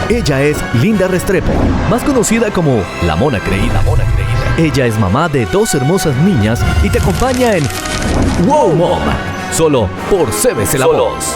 Ella es Linda Restrepo, más conocida como La Mona Creída. Ella es mamá de 2 hermosas niñas y te acompaña en Wow Mom, solo por CBC La Voz.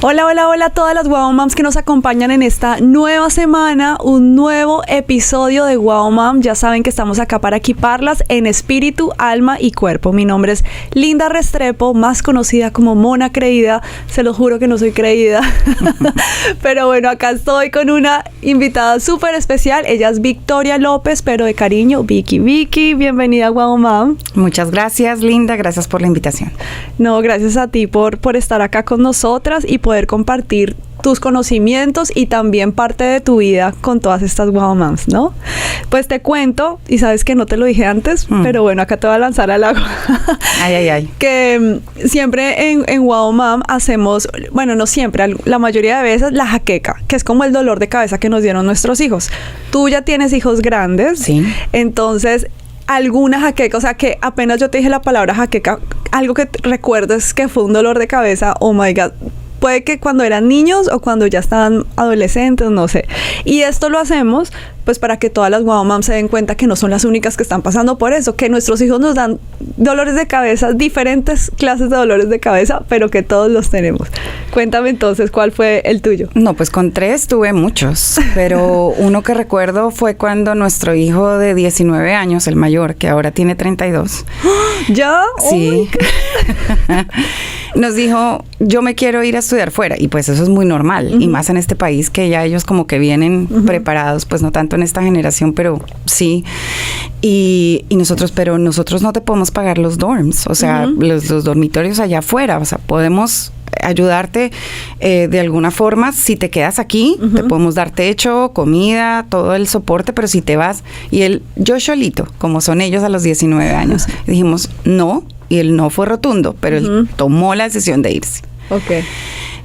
Hola a todas las Wow Moms que nos acompañan en esta nueva semana, un nuevo episodio de Wow Mom. Ya saben que estamos acá para equiparlas en espíritu, alma y cuerpo. Mi nombre es Linda Restrepo, más conocida como Mona Creída. Se lo juro que no soy creída. Pero bueno, acá estoy con una invitada súper especial. Ella es Victoria López, pero de cariño, Vicky. Vicky, bienvenida a Wow Mom. Muchas gracias, Linda. Gracias por la invitación. No, gracias a ti por estar acá con nosotras y poder compartir tus conocimientos y también parte de tu vida con todas estas Wow Moms, ¿no? Pues te cuento, y sabes que no te lo dije antes, pero bueno, acá te voy a lanzar al agua. Ay. Que siempre en Wow Mom hacemos, bueno, no siempre, la mayoría de veces, la jaqueca, que es como el dolor de cabeza que nos dieron nuestros hijos. Tú ya tienes hijos grandes, sí. Entonces, alguna jaqueca, o sea, que apenas yo te dije la palabra jaqueca, algo que recuerdes que fue un dolor de cabeza, oh my God. Puede que cuando eran niños o cuando ya estaban adolescentes, no sé. Y esto lo hacemos pues para que todas las Wow Moms se den cuenta que no son las únicas que están pasando por eso, que nuestros hijos nos dan dolores de cabeza, diferentes clases de dolores de cabeza, pero que todos los tenemos. Cuéntame entonces, ¿cuál fue el tuyo? No, pues con 3 tuve muchos, pero uno que recuerdo fue cuando nuestro hijo de 19 años, el mayor, que ahora tiene 32. ¿Ya? Sí. Nos dijo, yo me quiero ir a estudiar fuera, y pues eso es muy normal, y más en este país que ya ellos como que vienen preparados, pues no tanto en esta generación, pero sí, y nosotros no te podemos pagar los dorms, o sea, los dormitorios allá afuera, o sea, podemos ayudarte de alguna forma. Si te quedas aquí, te podemos dar techo, comida, todo el soporte, pero si te vas, y yo solito, como son ellos a los 19 años, dijimos no, y el no fue rotundo, pero él tomó la decisión de irse. Okay.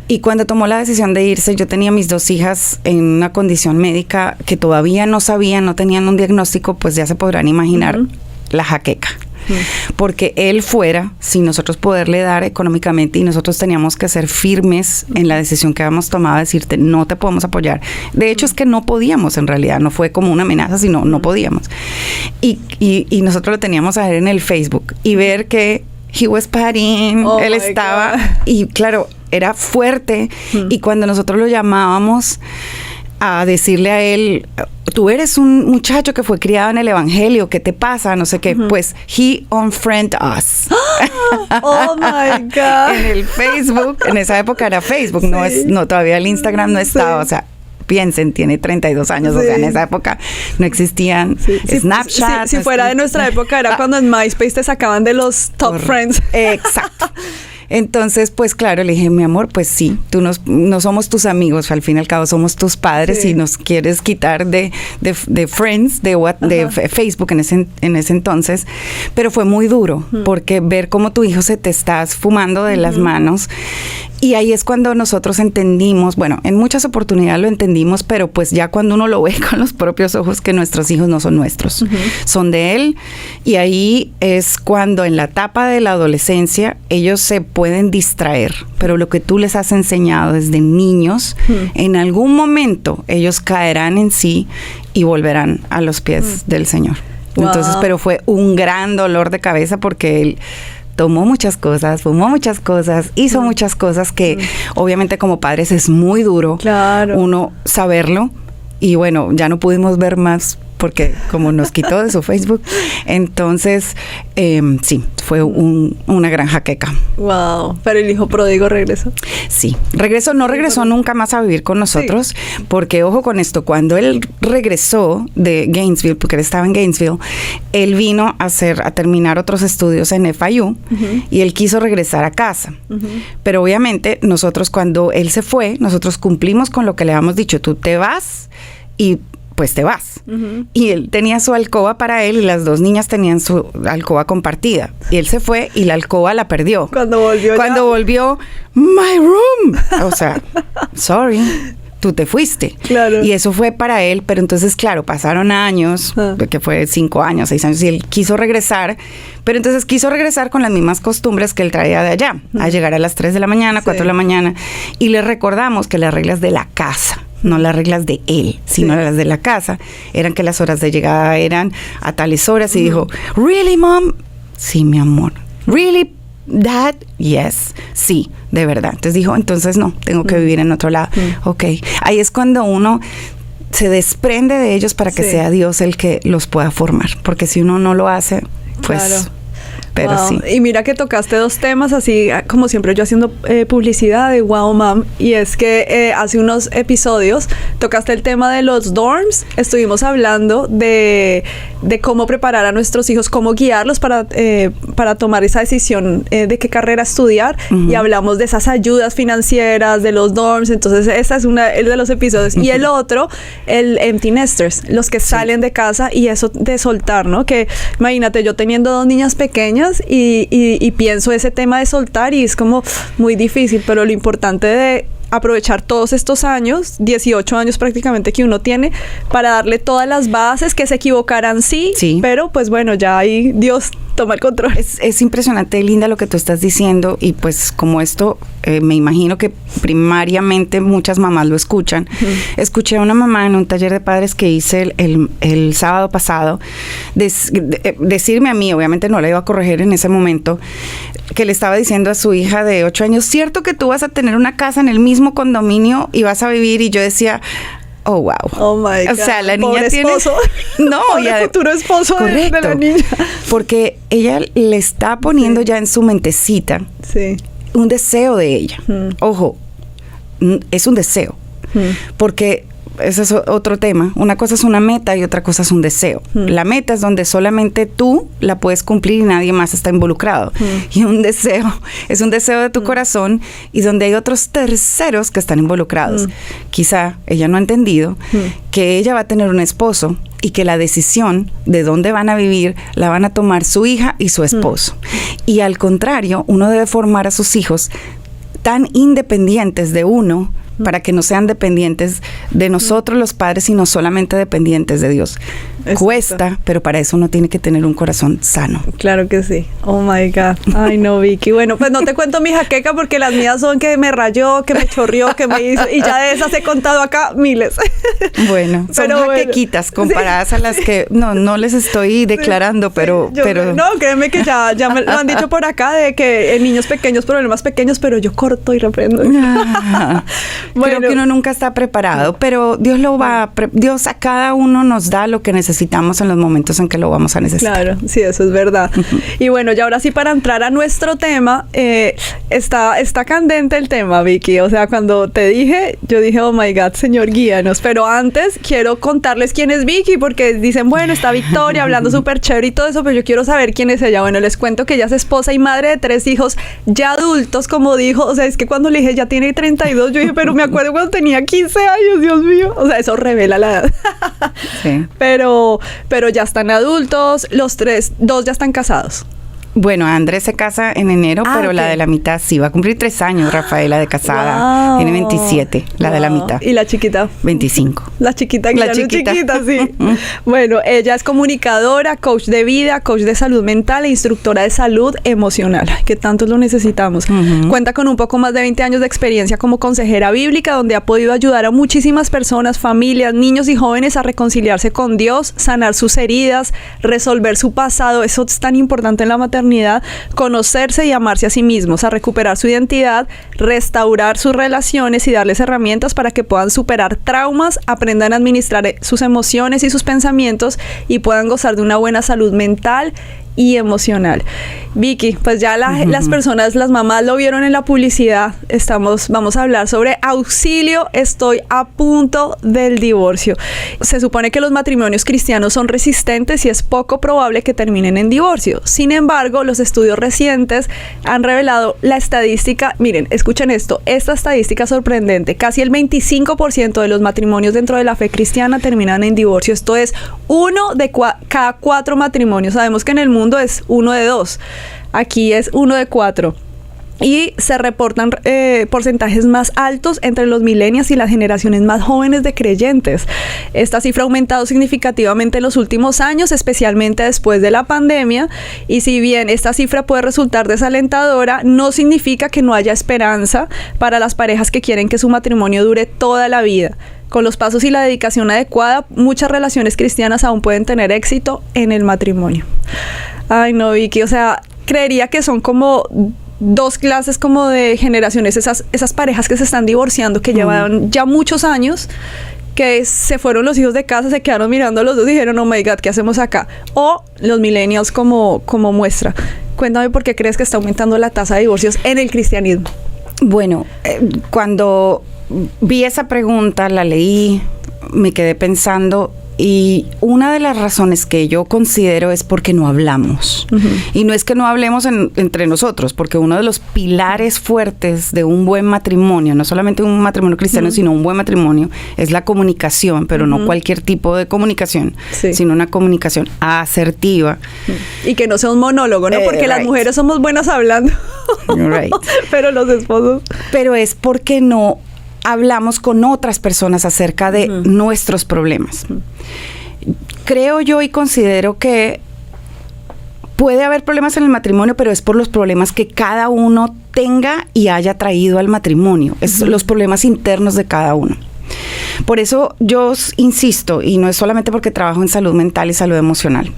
Y cuando tomó la decisión de irse, yo tenía mis 2 hijas en una condición médica que todavía no sabían, no tenían un diagnóstico, pues ya se podrán imaginar la jaqueca. Porque él fuera, sin nosotros poderle dar económicamente, y nosotros teníamos que ser firmes en la decisión que habíamos tomado, decirte, no te podemos apoyar. De hecho, es que no podíamos, en realidad, no fue como una amenaza, sino no podíamos. Y nosotros lo teníamos a ver en el Facebook y ver que he was partying, él estaba, God. Y claro, era fuerte, y cuando nosotros lo llamábamos a decirle a él, tú eres un muchacho que fue criado en el evangelio, ¿qué te pasa? No sé qué, pues he unfriended us. Oh my God. En el Facebook, en esa época era Facebook, no, todavía el Instagram no estaba, o sea, piensen, tiene 32 años, o sea, en esa época no existían Snapchat. Si fuera de nuestra época, era cuando en MySpace te sacaban de los top friends. Exacto. Entonces, pues claro, le dije, mi amor, pues sí, no somos tus amigos, al fin y al cabo somos tus padres, y nos quieres quitar de Friends, de Facebook en ese entonces, pero fue muy duro, porque ver cómo tu hijo se te está fumando de las manos, y ahí es cuando nosotros entendimos, bueno, en muchas oportunidades lo entendimos, pero pues ya cuando uno lo ve con los propios ojos, que nuestros hijos no son nuestros, son de él, y ahí es cuando en la etapa de la adolescencia ellos se pueden distraer, pero lo que tú les has enseñado desde niños, en algún momento ellos caerán en sí y volverán a los pies del Señor. Wow. Entonces, pero fue un gran dolor de cabeza porque él tomó muchas cosas, fumó muchas cosas, hizo muchas cosas que obviamente como padres es muy duro uno saberlo, y bueno, ya no pudimos ver más porque como nos quitó de su Facebook, entonces sí, fue una gran jaqueca. Wow, pero el hijo pródigo regresó. Sí, no regresó nunca más a vivir con nosotros, porque ojo con esto, cuando él regresó de Gainesville, porque él estaba en Gainesville, él vino a terminar otros estudios en FIU, y él quiso regresar a casa, pero obviamente nosotros cuando él se fue, nosotros cumplimos con lo que le habíamos dicho, tú te vas y pues te vas. Y él tenía su alcoba para él, y las 2 niñas tenían su alcoba compartida, y él se fue y la alcoba la perdió. Cuando volvió, my room, o sea, sorry, tú te fuiste. Claro. Y eso fue para él, pero entonces, claro, pasaron años, que fue 5 años, 6 años, y él quiso regresar, pero entonces quiso regresar con las mismas costumbres que él traía de allá, a llegar a las 3 de la mañana, 4 de la mañana, y le recordamos que las reglas de la casa, no las reglas de él, sino las de la casa, eran que las horas de llegada eran a tales horas, y dijo, ¿really, mom? Sí, mi amor. ¿Really, dad? Yes. Sí, de verdad. Entonces dijo, entonces no, tengo que vivir en otro lado. Ok. Ahí es cuando uno se desprende de ellos para que sea Dios el que los pueda formar, porque si uno no lo hace, pues... Claro. Pero wow. sí. Y mira que tocaste 2 temas, así como siempre yo haciendo publicidad de Wow Mom, y es que hace unos episodios tocaste el tema de los dorms. Estuvimos hablando de cómo preparar a nuestros hijos, cómo guiarlos para tomar esa decisión de qué carrera estudiar, y hablamos de esas ayudas financieras, de los dorms. Entonces esa es el de los episodios. Y el otro, el empty nesters, los que salen de casa, y eso de soltar, ¿no? Que imagínate, yo teniendo 2 niñas pequeñas, y pienso ese tema de soltar, y es como muy difícil, pero lo importante de aprovechar todos estos años, 18 años prácticamente que uno tiene, para darle todas las bases, que se equivocarán sí, pero pues bueno, ya ahí Dios toma el control. Es impresionante, Linda, lo que tú estás diciendo, y pues como esto, me imagino que primariamente muchas mamás lo escuchan. Escuché a una mamá en un taller de padres que hice el sábado pasado decirme a mí, obviamente no la iba a corregir en ese momento, que le estaba diciendo a su hija de 8 años, ¿cierto que tú vas a tener una casa en el mismo condominio y vas a vivir? Y yo decía, oh, wow. Oh, my God. O sea, la niña pobre tiene... esposo. No, pobre futuro esposo de la niña. Porque ella le está poniendo ya en su mentecita un deseo de ella. Ojo, es un deseo. Porque ese es otro tema. Una cosa es una meta y otra cosa es un deseo. La meta es donde solamente tú la puedes cumplir y nadie más está involucrado. Y un deseo es un deseo de tu corazón, y donde hay otros terceros que están involucrados. Quizá ella no ha entendido que ella va a tener un esposo, y que la decisión de dónde van a vivir la van a tomar su hija y su esposo. Y al contrario, uno debe formar a sus hijos tan independientes de uno, para que no sean dependientes de nosotros los padres, sino solamente dependientes de Dios. Exacto. Cuesta, pero para eso uno tiene que tener un corazón sano. Claro que sí. Oh my God. Ay, no, Vicky. Bueno, pues no te cuento mi jaqueca, porque las mías son que me rayó, que me chorrió, que me hizo, y ya de esas he contado acá miles. Bueno, son jaquequitas comparadas a las que no les estoy declarando, pero no, créeme que ya me lo han dicho por acá, de que en niños pequeños, problemas pequeños, pero yo corto y reprendo. Bueno, creo que uno nunca está preparado, pero Dios a cada uno nos da lo que necesitamos en los momentos en que lo vamos a necesitar. Claro, sí, eso es verdad. Y bueno, y ahora sí, para entrar a nuestro tema, está candente el tema, Vicky. O sea, cuando te dije, yo dije, oh my God, Señor, guíanos. Pero antes quiero contarles quién es Vicky, porque dicen, bueno, está Victoria hablando súper chévere y todo eso, pero yo quiero saber quién es ella. Bueno, les cuento que ella es esposa y madre de 3 hijos ya adultos, como dijo. O sea, es que cuando le dije, ya tiene 32, yo dije, pero me acuerdo cuando tenía 15 años, Dios mío. O sea, eso revela la edad. Sí. Pero ya están adultos, los 2 ya están casados. Bueno, Andrés se casa en enero, pero la de la mitad sí va a cumplir 3 años, Rafaela, de casada. Wow. Tiene 27, la de la mitad. ¿Y la chiquita? 25. La chiquita, sí. Bueno, ella es comunicadora, coach de vida, coach de salud mental e instructora de salud emocional, que tanto lo necesitamos. Cuenta con un poco más de 20 años de experiencia como consejera bíblica, donde ha podido ayudar a muchísimas personas, familias, niños y jóvenes a reconciliarse con Dios, sanar sus heridas, resolver su pasado. Eso es tan importante en la maternidad. Conocerse y amarse a sí mismos, a recuperar su identidad, restaurar sus relaciones y darles herramientas para que puedan superar traumas, aprendan a administrar sus emociones y sus pensamientos y puedan gozar de una buena salud mental y emocional. Vicky, pues ya las personas, las mamás lo vieron en la publicidad. Vamos a hablar sobre auxilio, estoy a punto del divorcio. Se supone que los matrimonios cristianos son resistentes y es poco probable que terminen en divorcio. Sin embargo, los estudios recientes han revelado la estadística. Miren, escuchen esto, esta estadística sorprendente. Casi el 25% de los matrimonios dentro de la fe cristiana terminan en divorcio. Esto es 1 de cada 4 matrimonios. Sabemos que en el mundo es 1 de 2. Aquí es 1 de 4. y se reportan porcentajes más altos entre los millennials y las generaciones más jóvenes de creyentes. Esta cifra ha aumentado significativamente en los últimos años, especialmente después de la pandemia, y si bien esta cifra puede resultar desalentadora, no significa que no haya esperanza para las parejas que quieren que su matrimonio dure toda la vida. Con los pasos y la dedicación adecuada, muchas relaciones cristianas aún pueden tener éxito en el matrimonio. Ay, no, Vicky, o sea, creería que son como dos clases como de generaciones, esas parejas que se están divorciando, que llevan ya muchos años, que se fueron los hijos de casa, se quedaron mirando a los dos y dijeron, oh my God, ¿qué hacemos acá? O los millennials como muestra. Cuéntame por qué crees que está aumentando la tasa de divorcios en el cristianismo. Bueno, cuando vi esa pregunta, la leí, me quedé pensando, y una de las razones que yo considero es porque no hablamos. Y no es que no hablemos entre nosotros, porque uno de los pilares fuertes de un buen matrimonio, no solamente un matrimonio cristiano, sino un buen matrimonio, es la comunicación, pero no cualquier tipo de comunicación, sino una comunicación asertiva. Y que no sea un monólogo, ¿no? Porque las mujeres somos buenas hablando, pero los esposos... Pero es porque no hablamos con otras personas acerca de nuestros problemas. Creo yo y considero que puede haber problemas en el matrimonio, pero es por los problemas que cada uno tenga y haya traído al matrimonio. Es los problemas internos de cada uno. Por eso yo insisto, y no es solamente porque trabajo en salud mental y salud emocional,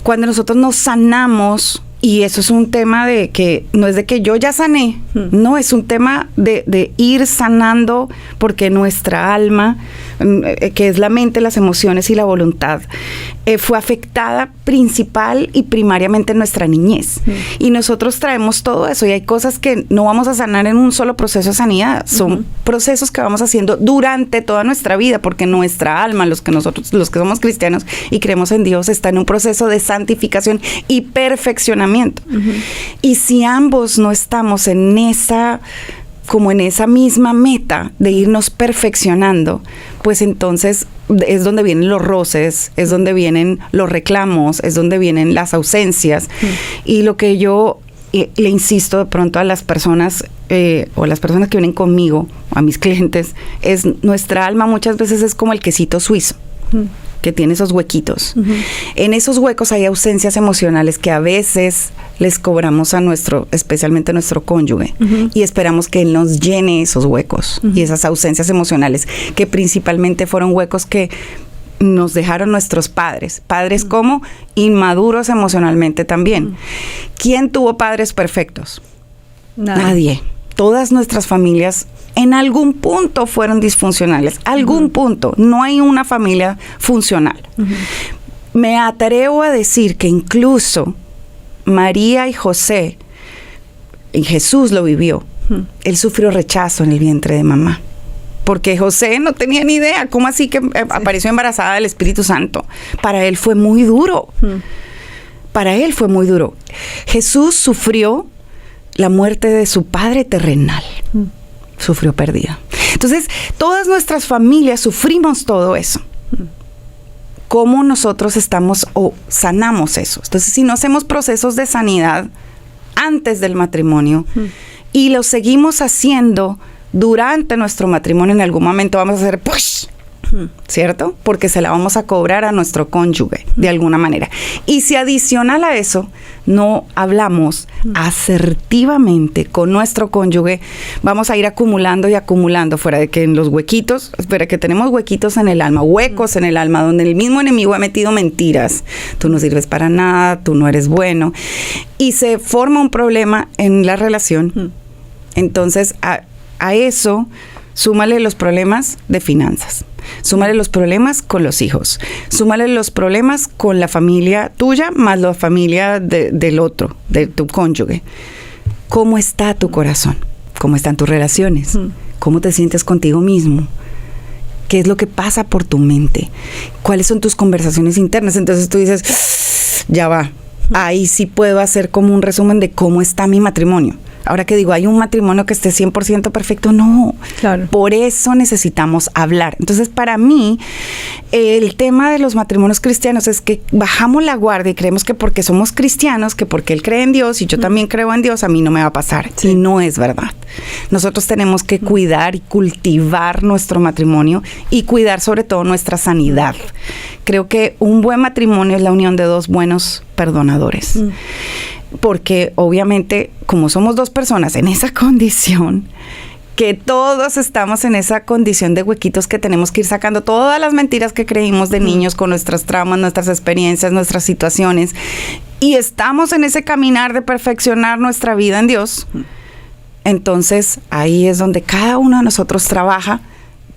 cuando nosotros nos sanamos, y eso es un tema de que no es de que yo ya sané, no, es un tema de ir sanando, porque nuestra alma, que es la mente, las emociones y la voluntad, fue afectada principal y primariamente en nuestra niñez. Y nosotros traemos todo eso, y hay cosas que no vamos a sanar en un solo proceso de sanidad, son procesos que vamos haciendo durante toda nuestra vida, porque nuestra alma, los que somos cristianos y creemos en Dios, está en un proceso de santificación y perfeccionamiento. Y si ambos no estamos en esa misma meta de irnos perfeccionando, pues entonces es donde vienen los roces, es donde vienen los reclamos, es donde vienen las ausencias. Y lo que yo le insisto de pronto a las personas o las personas que vienen conmigo, a mis clientes, es nuestra alma muchas veces es como el quesito suizo, que tiene esos huequitos. En esos huecos hay ausencias emocionales que a veces les cobramos especialmente a nuestro cónyuge, y esperamos que él nos llene esos huecos y esas ausencias emocionales, que principalmente fueron huecos que nos dejaron nuestros padres como inmaduros emocionalmente también. ¿Quién tuvo padres perfectos? Nadie. Todas nuestras familias en algún punto fueron disfuncionales, algún punto. No hay una familia funcional. Me atrevo a decir que incluso María y José, y Jesús lo vivió, él sufrió rechazo en el vientre de mamá, porque José no tenía ni idea, ¿cómo así que apareció embarazada del Espíritu Santo? Para él fue muy duro. Para él fue muy duro. Jesús sufrió la muerte de su padre terrenal. Sufrió pérdida. Entonces, todas nuestras familias sufrimos todo eso. ¿Cómo nosotros estamos o sanamos eso? Entonces, si no hacemos procesos de sanidad antes del matrimonio y lo seguimos haciendo durante nuestro matrimonio, en algún momento vamos a hacer ¡push! ¿Cierto? Porque se la vamos a cobrar a nuestro cónyuge de alguna manera. Y si adicional a eso no hablamos asertivamente con nuestro cónyuge, vamos a ir acumulando y acumulando, fuera de que en los huequitos, fuera que tenemos huequitos en el alma, huecos en el alma, donde el mismo enemigo ha metido mentiras. Tú no sirves para nada, tú no eres bueno. Y se forma un problema en la relación. Entonces, a eso súmale los problemas de finanzas, súmale los problemas con los hijos, súmale los problemas con la familia tuya más la familia del otro, de tu cónyuge. ¿Cómo está tu corazón? ¿Cómo están tus relaciones? ¿Cómo te sientes contigo mismo? ¿Qué es lo que pasa por tu mente? ¿Cuáles son tus conversaciones internas? Entonces tú dices, ya va, ahí sí puedo hacer como un resumen de cómo está mi matrimonio. Ahora que digo, hay un matrimonio que esté 100% perfecto, no. Claro. Por eso necesitamos hablar. Entonces, para mí, el tema de los matrimonios cristianos es que bajamos la guardia y creemos que porque somos cristianos, que porque él cree en Dios y yo también creo en Dios, a mí no me va a pasar. Sí. Y no es verdad. Nosotros tenemos que cuidar y cultivar nuestro matrimonio y cuidar sobre todo nuestra sanidad. Creo que un buen matrimonio es la unión de dos buenos perdonadores. Porque obviamente, como somos dos personas en esa condición, que todos estamos en esa condición de huequitos que tenemos que ir sacando todas las mentiras que creímos de niños con nuestras traumas, nuestras experiencias, nuestras situaciones, y estamos en ese caminar de perfeccionar nuestra vida en Dios. Entonces, ahí es donde cada uno de nosotros trabaja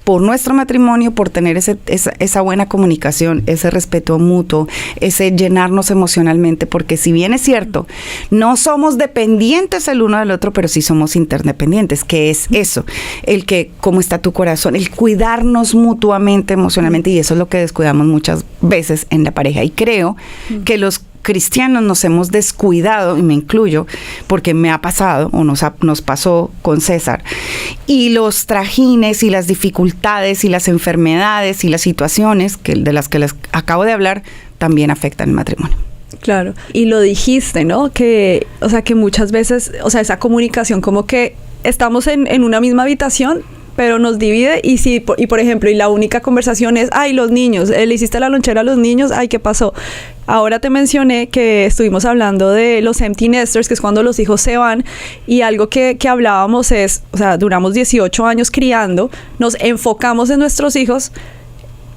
por nuestro matrimonio, por tener esa buena comunicación, ese respeto mutuo, ese llenarnos emocionalmente, porque si bien es cierto, no somos dependientes el uno del otro, pero sí somos interdependientes, que es eso, el que, cómo está tu corazón, el cuidarnos mutuamente emocionalmente, y eso es lo que descuidamos muchas veces en la pareja. Y creo que los cristianos nos hemos descuidado, y me incluyo, porque me ha pasado, o nos pasó con César, y los trajines y las dificultades y las enfermedades y las situaciones de las que les acabo de hablar también afectan el matrimonio. Claro, y lo dijiste, ¿no? Que, o sea, que muchas veces, o sea, esa comunicación como que estamos en una misma habitación, pero nos divide, y por ejemplo, y la única conversación es, ay, los niños, le hiciste la lonchera a los niños, ay, ¿qué pasó? Ahora te mencioné que estuvimos hablando de los empty nesters, que es cuando los hijos se van, y algo que hablábamos es, o sea, duramos 18 años criando, nos enfocamos en nuestros hijos.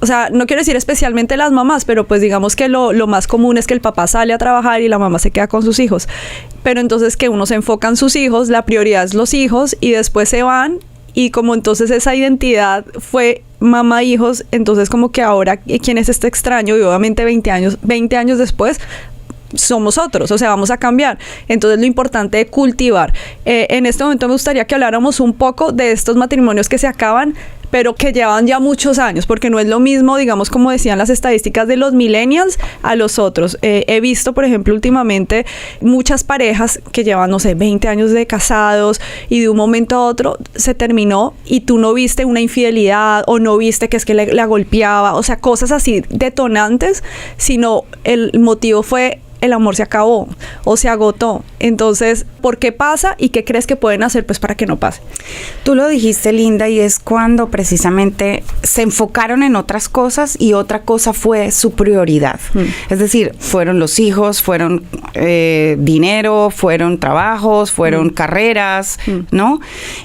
O sea, no quiero decir especialmente las mamás, pero pues digamos que lo más común es que el papá sale a trabajar y la mamá se queda con sus hijos. Pero entonces que uno se enfoca en sus hijos, la prioridad es los hijos, y después se van, y como entonces esa identidad fue mamá, hijos, entonces como que ahora, ¿quién es este extraño? Y obviamente 20 años después, somos otros, o sea, vamos a cambiar. Entonces lo importante es cultivar. En este momento me gustaría que habláramos un poco de estos matrimonios que se acaban, pero que llevan ya muchos años, porque no es lo mismo, digamos, como decían las estadísticas de los millennials a los otros. He visto, por ejemplo, últimamente muchas parejas que llevan, no sé, 20 años de casados, y de un momento a otro se terminó y tú no viste una infidelidad, o no viste que es que la golpeaba, o sea, cosas así detonantes, sino el motivo fue el amor se acabó o se agotó. Entonces, ¿por qué pasa y qué crees que pueden hacer pues para que no pase? Tú lo dijiste, Linda, y es cuando precisamente se enfocaron en otras cosas y otra cosa fue su prioridad. Es decir, fueron los hijos, fueron dinero, fueron trabajos, fueron carreras, ¿no?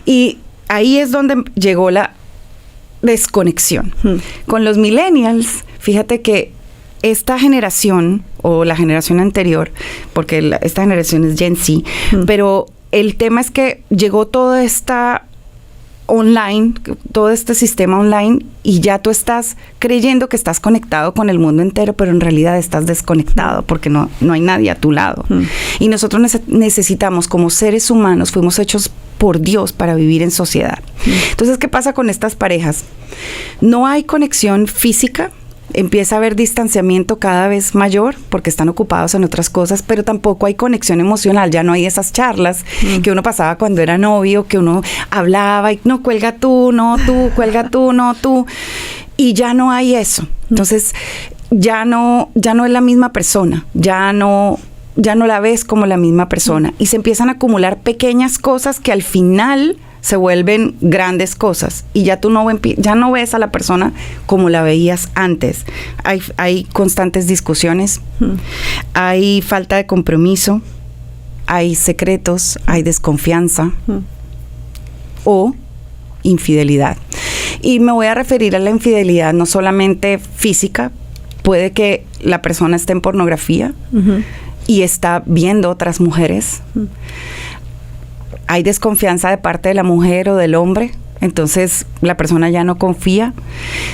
Y ahí es donde llegó la desconexión. Con los millennials, fíjate que esta generación, o la generación anterior, porque esta generación es Gen Z, pero el tema es que llegó toda esta online, todo este sistema online, y ya tú estás creyendo que estás conectado con el mundo entero, pero en realidad estás desconectado porque no hay nadie a tu lado. Y nosotros necesitamos, como seres humanos, fuimos hechos por Dios para vivir en sociedad. Entonces, ¿qué pasa con estas parejas? No hay conexión física, empieza a haber distanciamiento cada vez mayor porque están ocupados en otras cosas, pero tampoco hay conexión emocional. Ya no hay esas charlas que uno pasaba cuando era novio, que uno hablaba y no, cuelga tú, no tú, cuelga tú, no tú, y ya no hay eso. Entonces ya no es la misma persona, ya no la ves como la misma persona, y se empiezan a acumular pequeñas cosas que al final se vuelven grandes cosas, y ya tú ya no ves a la persona como la veías antes. Hay constantes discusiones, hay falta de compromiso, hay secretos, hay desconfianza o infidelidad. Y me voy a referir a la infidelidad no solamente física, puede que la persona esté en pornografía y está viendo otras mujeres. Hay desconfianza de parte de la mujer o del hombre, entonces la persona ya no confía.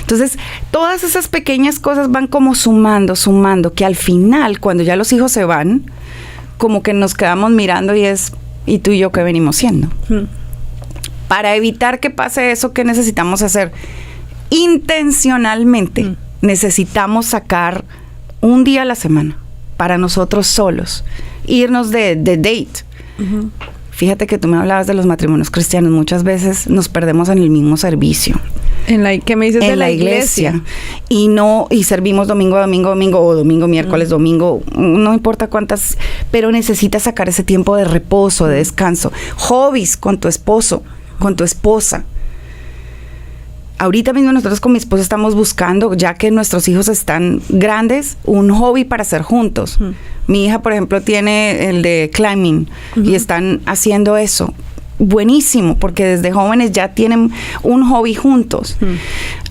Entonces, todas esas pequeñas cosas van como sumando, que al final, cuando ya los hijos se van, como que nos quedamos mirando y es, ¿y tú y yo qué venimos siendo? Para evitar que pase eso, ¿qué necesitamos hacer? Intencionalmente, necesitamos sacar un día a la semana para nosotros solos, irnos de date. Fíjate que tú me hablabas de los matrimonios cristianos. Muchas veces nos perdemos en el mismo servicio. ¿Qué me dices en de la iglesia? Y servimos domingo, o domingo, miércoles, domingo, no importa cuántas, pero necesitas sacar ese tiempo de reposo, de descanso. Hobbies con tu esposo, con tu esposa. Ahorita mismo nosotros con mi esposo estamos buscando, ya que nuestros hijos están grandes, un hobby para hacer juntos. Mi hija, por ejemplo, tiene el de climbing y están haciendo eso. Buenísimo, porque desde jóvenes ya tienen un hobby juntos.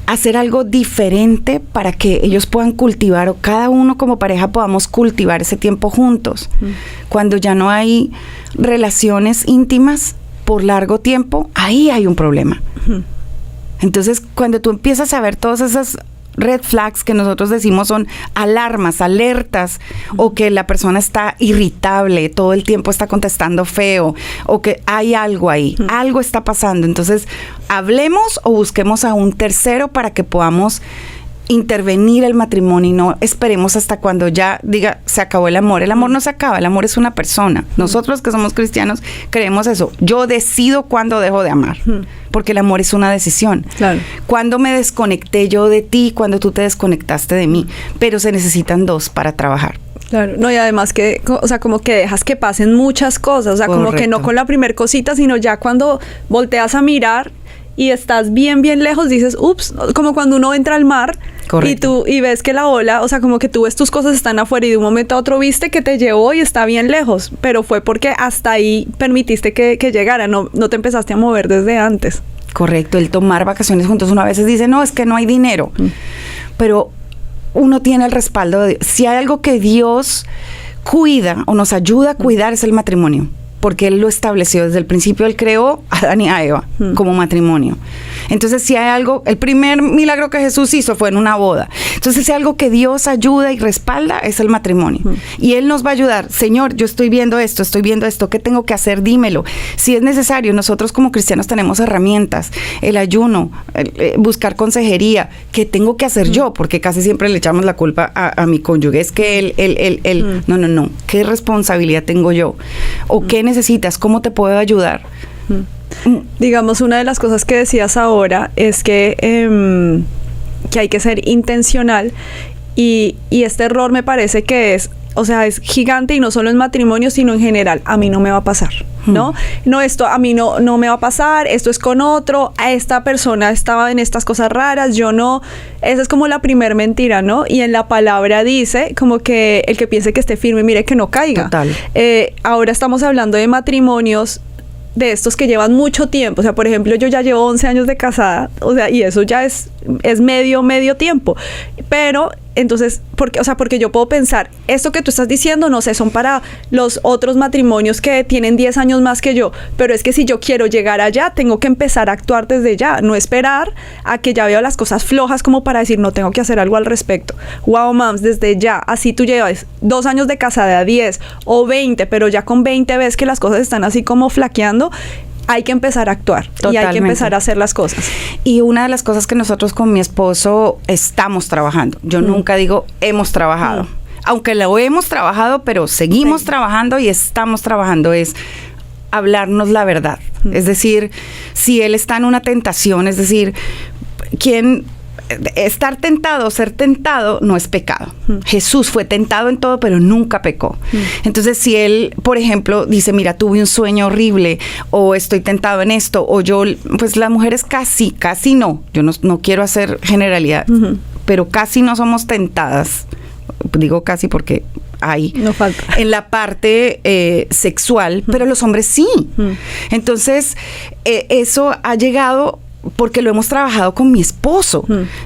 Hacer algo diferente para que ellos puedan cultivar, o cada uno como pareja podamos cultivar ese tiempo juntos. Cuando ya no hay relaciones íntimas por largo tiempo, ahí hay un problema. Entonces, cuando tú empiezas a ver todas esas red flags que nosotros decimos son alarmas, alertas, o que la persona está irritable, todo el tiempo está contestando feo, o que hay algo ahí, algo está pasando. Entonces, hablemos o busquemos a un tercero para que podamos intervenir el matrimonio y no esperemos hasta cuando ya diga se acabó el amor. El amor no se acaba, el amor es una persona. Nosotros que somos cristianos creemos eso. Yo decido cuándo dejo de amar, porque el amor es una decisión. Claro. Cuando me desconecté yo de ti, cuando tú te desconectaste de mí, pero se necesitan dos para trabajar. Claro, no, y además que, o sea, como que dejas que pasen muchas cosas, o sea, como que no con la primer cosita, sino ya cuando volteas a mirar y estás bien lejos, dices, ups, como cuando uno entra al mar. Correcto. Y ves que la ola, o sea, como que tú ves tus cosas están afuera y de un momento a otro viste que te llevó y está bien lejos, pero fue porque hasta ahí permitiste que llegara, no te empezaste a mover desde antes. Correcto, el tomar vacaciones juntos, uno a veces dice, no, es que no hay dinero, pero uno tiene el respaldo de Dios. Si hay algo que Dios cuida o nos ayuda a cuidar es el matrimonio, porque Él lo estableció desde el principio. Él creó a Adán y a Eva como matrimonio. Entonces, si hay algo, el primer milagro que Jesús hizo fue en una boda. Entonces, si hay algo que Dios ayuda y respalda, es el matrimonio. Y Él nos va a ayudar. Señor, yo estoy viendo esto, ¿qué tengo que hacer? Dímelo. Si es necesario, nosotros como cristianos tenemos herramientas, el ayuno, buscar consejería. ¿Qué tengo que hacer yo? Porque casi siempre le echamos la culpa a mi cónyuge. Es que él. No. ¿Qué responsabilidad tengo yo? ¿O qué necesitas? ¿Cómo te puedo ayudar? Digamos, una de las cosas que decías ahora es que hay que ser intencional y este error me parece que es gigante, y no solo en matrimonio, sino en general. A mí no me va a pasar, ¿no? No, esto a mí no me va a pasar, esto es con otro, a esta persona estaba en estas cosas raras, yo no. Esa es como la primer mentira, ¿no? Y en la palabra dice como que el que piense que esté firme, mire que no caiga. Total. Ahora estamos hablando de matrimonios de estos que llevan mucho tiempo. O sea, por ejemplo, yo ya llevo 11 años de casada, o sea, y eso ya es medio tiempo. Pero, entonces, porque yo puedo pensar, esto que tú estás diciendo, no sé, son para los otros matrimonios que tienen 10 años más que yo, pero es que si yo quiero llegar allá, tengo que empezar a actuar desde ya, no esperar a que ya veo las cosas flojas como para decir, no tengo que hacer algo al respecto. Wow, moms, desde ya, así tú llevas 2 años de casada, 10 o 20, pero ya con 20 ves que las cosas están así como flaqueando, hay que empezar a actuar. Totalmente. Y hay que empezar a hacer las cosas. Y una de las cosas que nosotros con mi esposo estamos trabajando, yo nunca digo hemos trabajado, aunque lo hemos trabajado, pero seguimos trabajando y estamos trabajando, es hablarnos la verdad. Es decir, si él está en una tentación, es decir, estar tentado, ser tentado no es pecado. Jesús fue tentado en todo, pero nunca pecó. Entonces, si él, por ejemplo, dice, mira, tuve un sueño horrible, o estoy tentado en esto, o yo, pues las mujeres casi no, yo no quiero hacer generalidad, pero casi no somos tentadas. Digo casi porque hay no falta en la parte sexual, pero los hombres sí. Entonces, eso ha llegado porque lo hemos trabajado con mi esposo,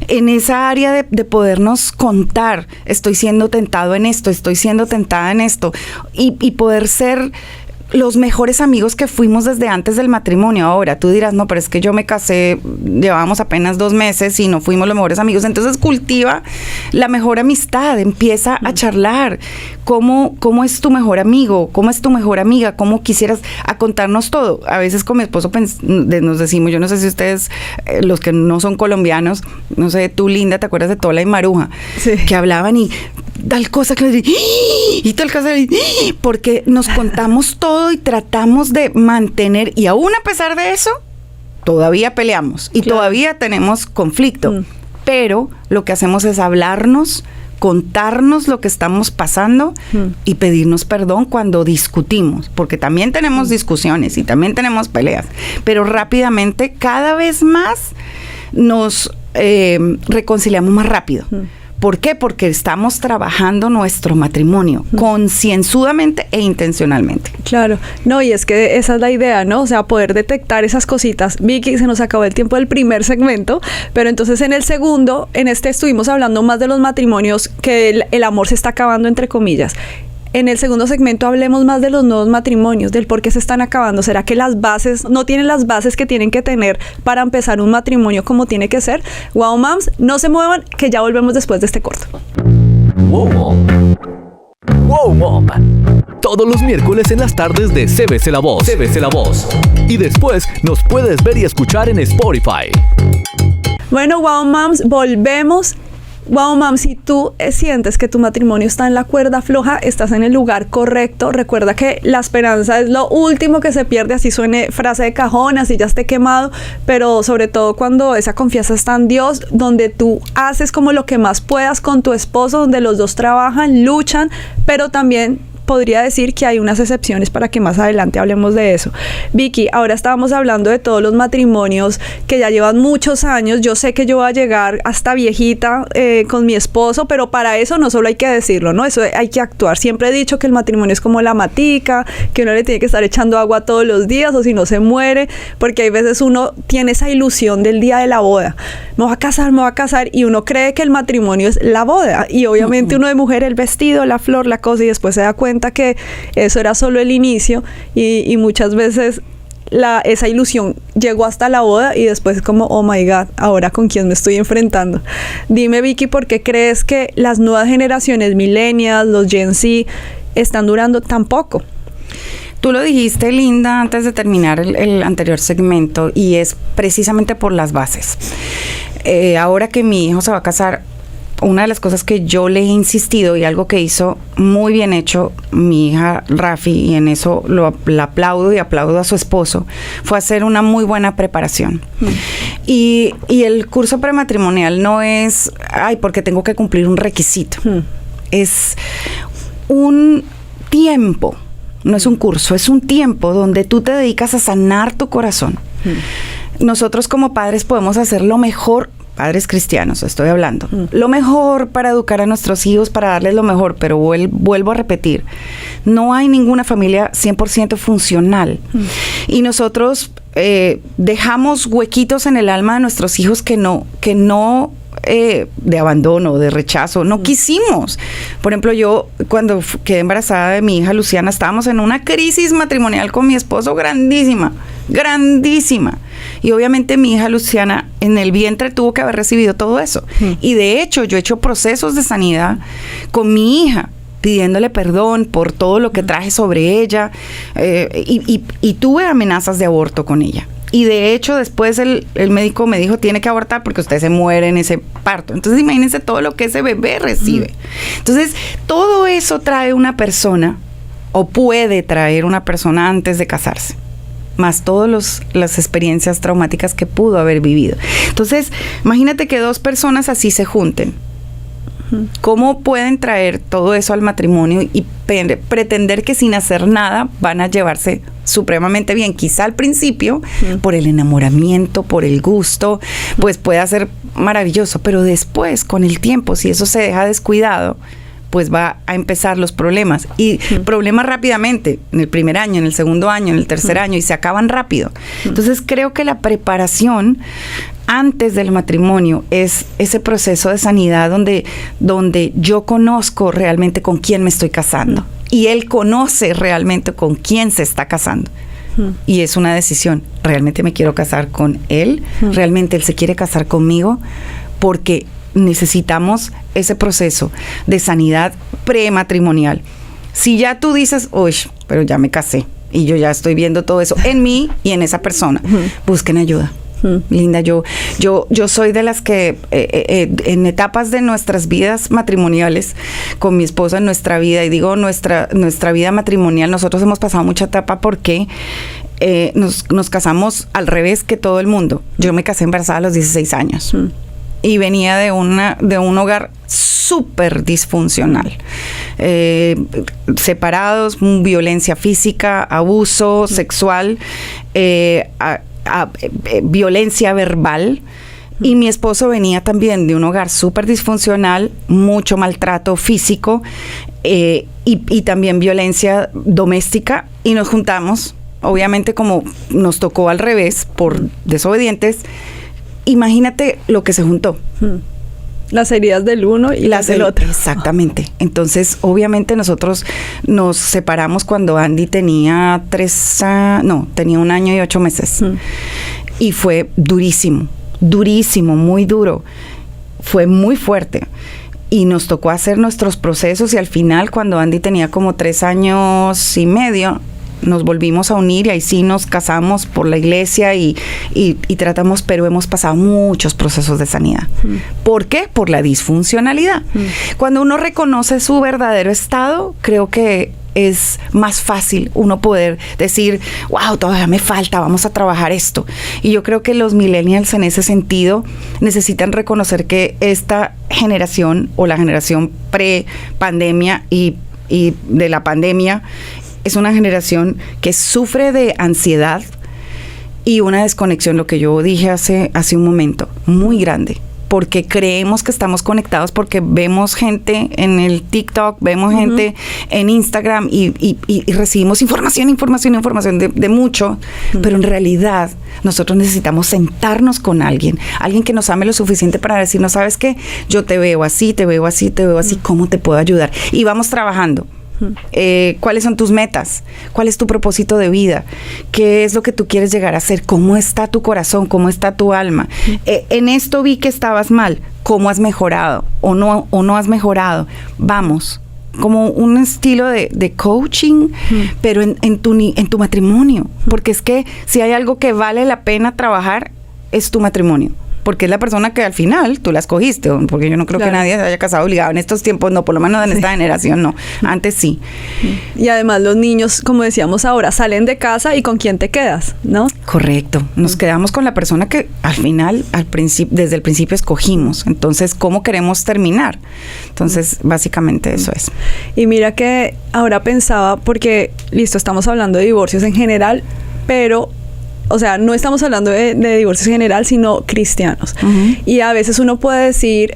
en esa área de podernos contar, estoy siendo tentado en esto, estoy siendo tentada en esto, y poder ser los mejores amigos que fuimos desde antes del matrimonio. Ahora, tú dirás, no, pero es que yo me casé, llevábamos apenas 2 meses y no fuimos los mejores amigos. Entonces, cultiva la mejor amistad, empieza a charlar. ¿Cómo es tu mejor amigo? ¿Cómo es tu mejor amiga? ¿Cómo quisieras a contarnos todo? A veces con mi esposo nos decimos, yo no sé si ustedes, los que no son colombianos, no sé, tú, Linda, ¿te acuerdas de Tola y Maruja? Sí. Que hablaban y tal cosa que y tal cosa, porque nos contamos todo todo y tratamos de mantener, y aún a pesar de eso, todavía peleamos y todavía tenemos conflicto. Pero lo que hacemos es hablarnos, contarnos lo que estamos pasando y pedirnos perdón cuando discutimos, porque también tenemos discusiones y también tenemos peleas, pero rápidamente, cada vez más nos reconciliamos más rápido. ¿Por qué? Porque estamos trabajando nuestro matrimonio concienzudamente e intencionalmente. Claro, no, y es que esa es la idea, ¿no? O sea, poder detectar esas cositas. Vicky, se nos acabó el tiempo del primer segmento, pero entonces en el segundo, en este estuvimos hablando más de los matrimonios, que el amor se está acabando, entre comillas. En el segundo segmento hablemos más de los nuevos matrimonios, del por qué se están acabando. ¿Será que las bases no tienen las bases que tienen que tener para empezar un matrimonio como tiene que ser? Wow Moms, no se muevan, que ya volvemos después de este corto. Wow Mom. Wow Mom. Todos los miércoles en las tardes de CBC La Voz. CBC La Voz. Y después nos puedes ver y escuchar en Spotify. Bueno, Wow Moms, volvemos. Wow, Mam, si tú sientes que tu matrimonio está en la cuerda floja, estás en el lugar correcto. Recuerda que la esperanza es lo último que se pierde, así suene frase de cajón, así ya esté quemado, pero sobre todo cuando esa confianza está en Dios, donde tú haces como lo que más puedas con tu esposo, donde los dos trabajan, luchan, pero también podría decir que hay unas excepciones para que más adelante hablemos de eso. Vicky, ahora estábamos hablando de todos los matrimonios que ya llevan muchos años. Yo sé que yo voy a llegar hasta viejita con mi esposo, pero para eso no solo hay que decirlo, ¿no? Eso hay que actuar. Siempre he dicho que el matrimonio es como la matica, que uno le tiene que estar echando agua todos los días o si no se muere, porque hay veces uno tiene esa ilusión del día de la boda. Me voy a casar, y uno cree que el matrimonio es la boda, y obviamente uno de mujer, el vestido, la flor, la cosa, y después se da cuenta que eso era solo el inicio, y muchas veces esa ilusión llegó hasta la boda y después es como, oh my God, ahora con quién me estoy enfrentando. Dime, Vicky, ¿por qué crees que las nuevas generaciones millennials, los Gen Z, están durando tan poco? Tú lo dijiste, Linda, antes de terminar el anterior segmento, y es precisamente por las bases. Ahora que mi hijo se va a casar, una de las cosas que yo le he insistido, y algo que hizo muy bien hecho mi hija Rafi, y en eso la aplaudo y aplaudo a su esposo, fue hacer una muy buena preparación. Y el curso prematrimonial no es, porque tengo que cumplir un requisito. Es un tiempo, no es un curso, es un tiempo donde tú te dedicas a sanar tu corazón. Nosotros como padres podemos hacer lo mejor, padres cristianos estoy hablando, lo mejor para educar a nuestros hijos, para darles lo mejor, pero vuelvo a repetir, no hay ninguna familia 100% funcional. Y nosotros dejamos huequitos en el alma de nuestros hijos que no de abandono, de rechazo, no quisimos. Por ejemplo, yo cuando quedé embarazada de mi hija Luciana, estábamos en una crisis matrimonial con mi esposo grandísima. Y obviamente mi hija Luciana en el vientre tuvo que haber recibido todo eso. Y de hecho yo he hecho procesos de sanidad con mi hija, pidiéndole perdón por todo lo que traje sobre ella, y tuve amenazas de aborto con ella. Y de hecho después el médico me dijo, tiene que abortar porque usted se muere en ese parto. Entonces imagínense todo lo que ese bebé recibe. Entonces todo eso trae una persona, o puede traer una persona antes de casarse, más todas las experiencias traumáticas que pudo haber vivido. Entonces imagínate que dos personas así se junten. ¿Cómo pueden traer todo eso al matrimonio y pretender que sin hacer nada van a llevarse supremamente bien? Quizá al principio, por el enamoramiento, por el gusto, pues puede ser maravilloso, pero después, con el tiempo, si eso se deja descuidado, pues va a empezar los problemas. Y problemas rápidamente, en el primer año, en el segundo año, en el tercer año, y se acaban rápido. Entonces creo que la preparación antes del matrimonio es ese proceso de sanidad donde yo conozco realmente con quién me estoy casando, y él conoce realmente con quién se está casando. Y es una decisión, ¿realmente me quiero casar con él? ¿Realmente él se quiere casar conmigo? Porque necesitamos ese proceso de sanidad prematrimonial. Si ya tú dices, uy, pero ya me casé y yo ya estoy viendo todo eso en mí y en esa persona, busquen ayuda. Linda, yo soy de las que en etapas de nuestras vidas matrimoniales con mi esposo, en nuestra vida, y digo nuestra vida matrimonial, nosotros hemos pasado mucha etapa porque nos casamos al revés que todo el mundo. Yo me casé embarazada a los 16 años y venía de un hogar súper disfuncional, separados, violencia física, abuso sexual, violencia verbal. Y mi esposo venía también de un hogar súper disfuncional, mucho maltrato físico y también violencia doméstica, y nos juntamos, obviamente como nos tocó al revés por desobedientes. Imagínate lo que se juntó. Las heridas del uno y las del otro. Exactamente. Entonces, obviamente nosotros nos separamos cuando Andy tenía 1 año y 8 meses. Y fue durísimo, muy duro. Fue muy fuerte. Y nos tocó hacer nuestros procesos, y al final, cuando Andy tenía como 3 años y medio, nos volvimos a unir, y ahí sí nos casamos por la iglesia y tratamos, pero hemos pasado muchos procesos de sanidad. ¿Por qué? Por la disfuncionalidad. Cuando uno reconoce su verdadero estado, creo que es más fácil uno poder decir, wow, todavía me falta, vamos a trabajar esto. Y yo creo que los millennials en ese sentido necesitan reconocer que esta generación, o la generación pre-pandemia y de la pandemia, es una generación que sufre de ansiedad y una desconexión, lo que yo dije hace un momento, muy grande. Porque creemos que estamos conectados, porque vemos gente en el TikTok, vemos gente en Instagram y recibimos información de mucho, pero en realidad nosotros necesitamos sentarnos con alguien que nos ame lo suficiente para decirnos, ¿sabes qué? Yo te veo así, ¿cómo te puedo ayudar? Y vamos trabajando. ¿Cuáles son tus metas? ¿Cuál es tu propósito de vida? ¿Qué es lo que tú quieres llegar a ser? ¿Cómo está tu corazón? ¿Cómo está tu alma? En esto vi que estabas mal. ¿Cómo has mejorado? ¿O no has mejorado? Vamos, como un estilo de coaching, pero en tu matrimonio. Porque es que si hay algo que vale la pena trabajar, es tu matrimonio. Porque es la persona que al final tú la escogiste, porque yo no creo que nadie se haya casado obligado en estos tiempos, no, por lo menos en esta generación no, antes sí. Y además los niños, como decíamos ahora, salen de casa, y ¿con quién te quedas? ¿No? Correcto, nos quedamos con la persona que al final, desde el principio escogimos. Entonces, ¿cómo queremos terminar? Entonces, básicamente eso es. Y mira que ahora pensaba, porque listo, estamos hablando de divorcios en general, pero o sea, no estamos hablando de divorcios en general, sino cristianos. Y a veces uno puede decir,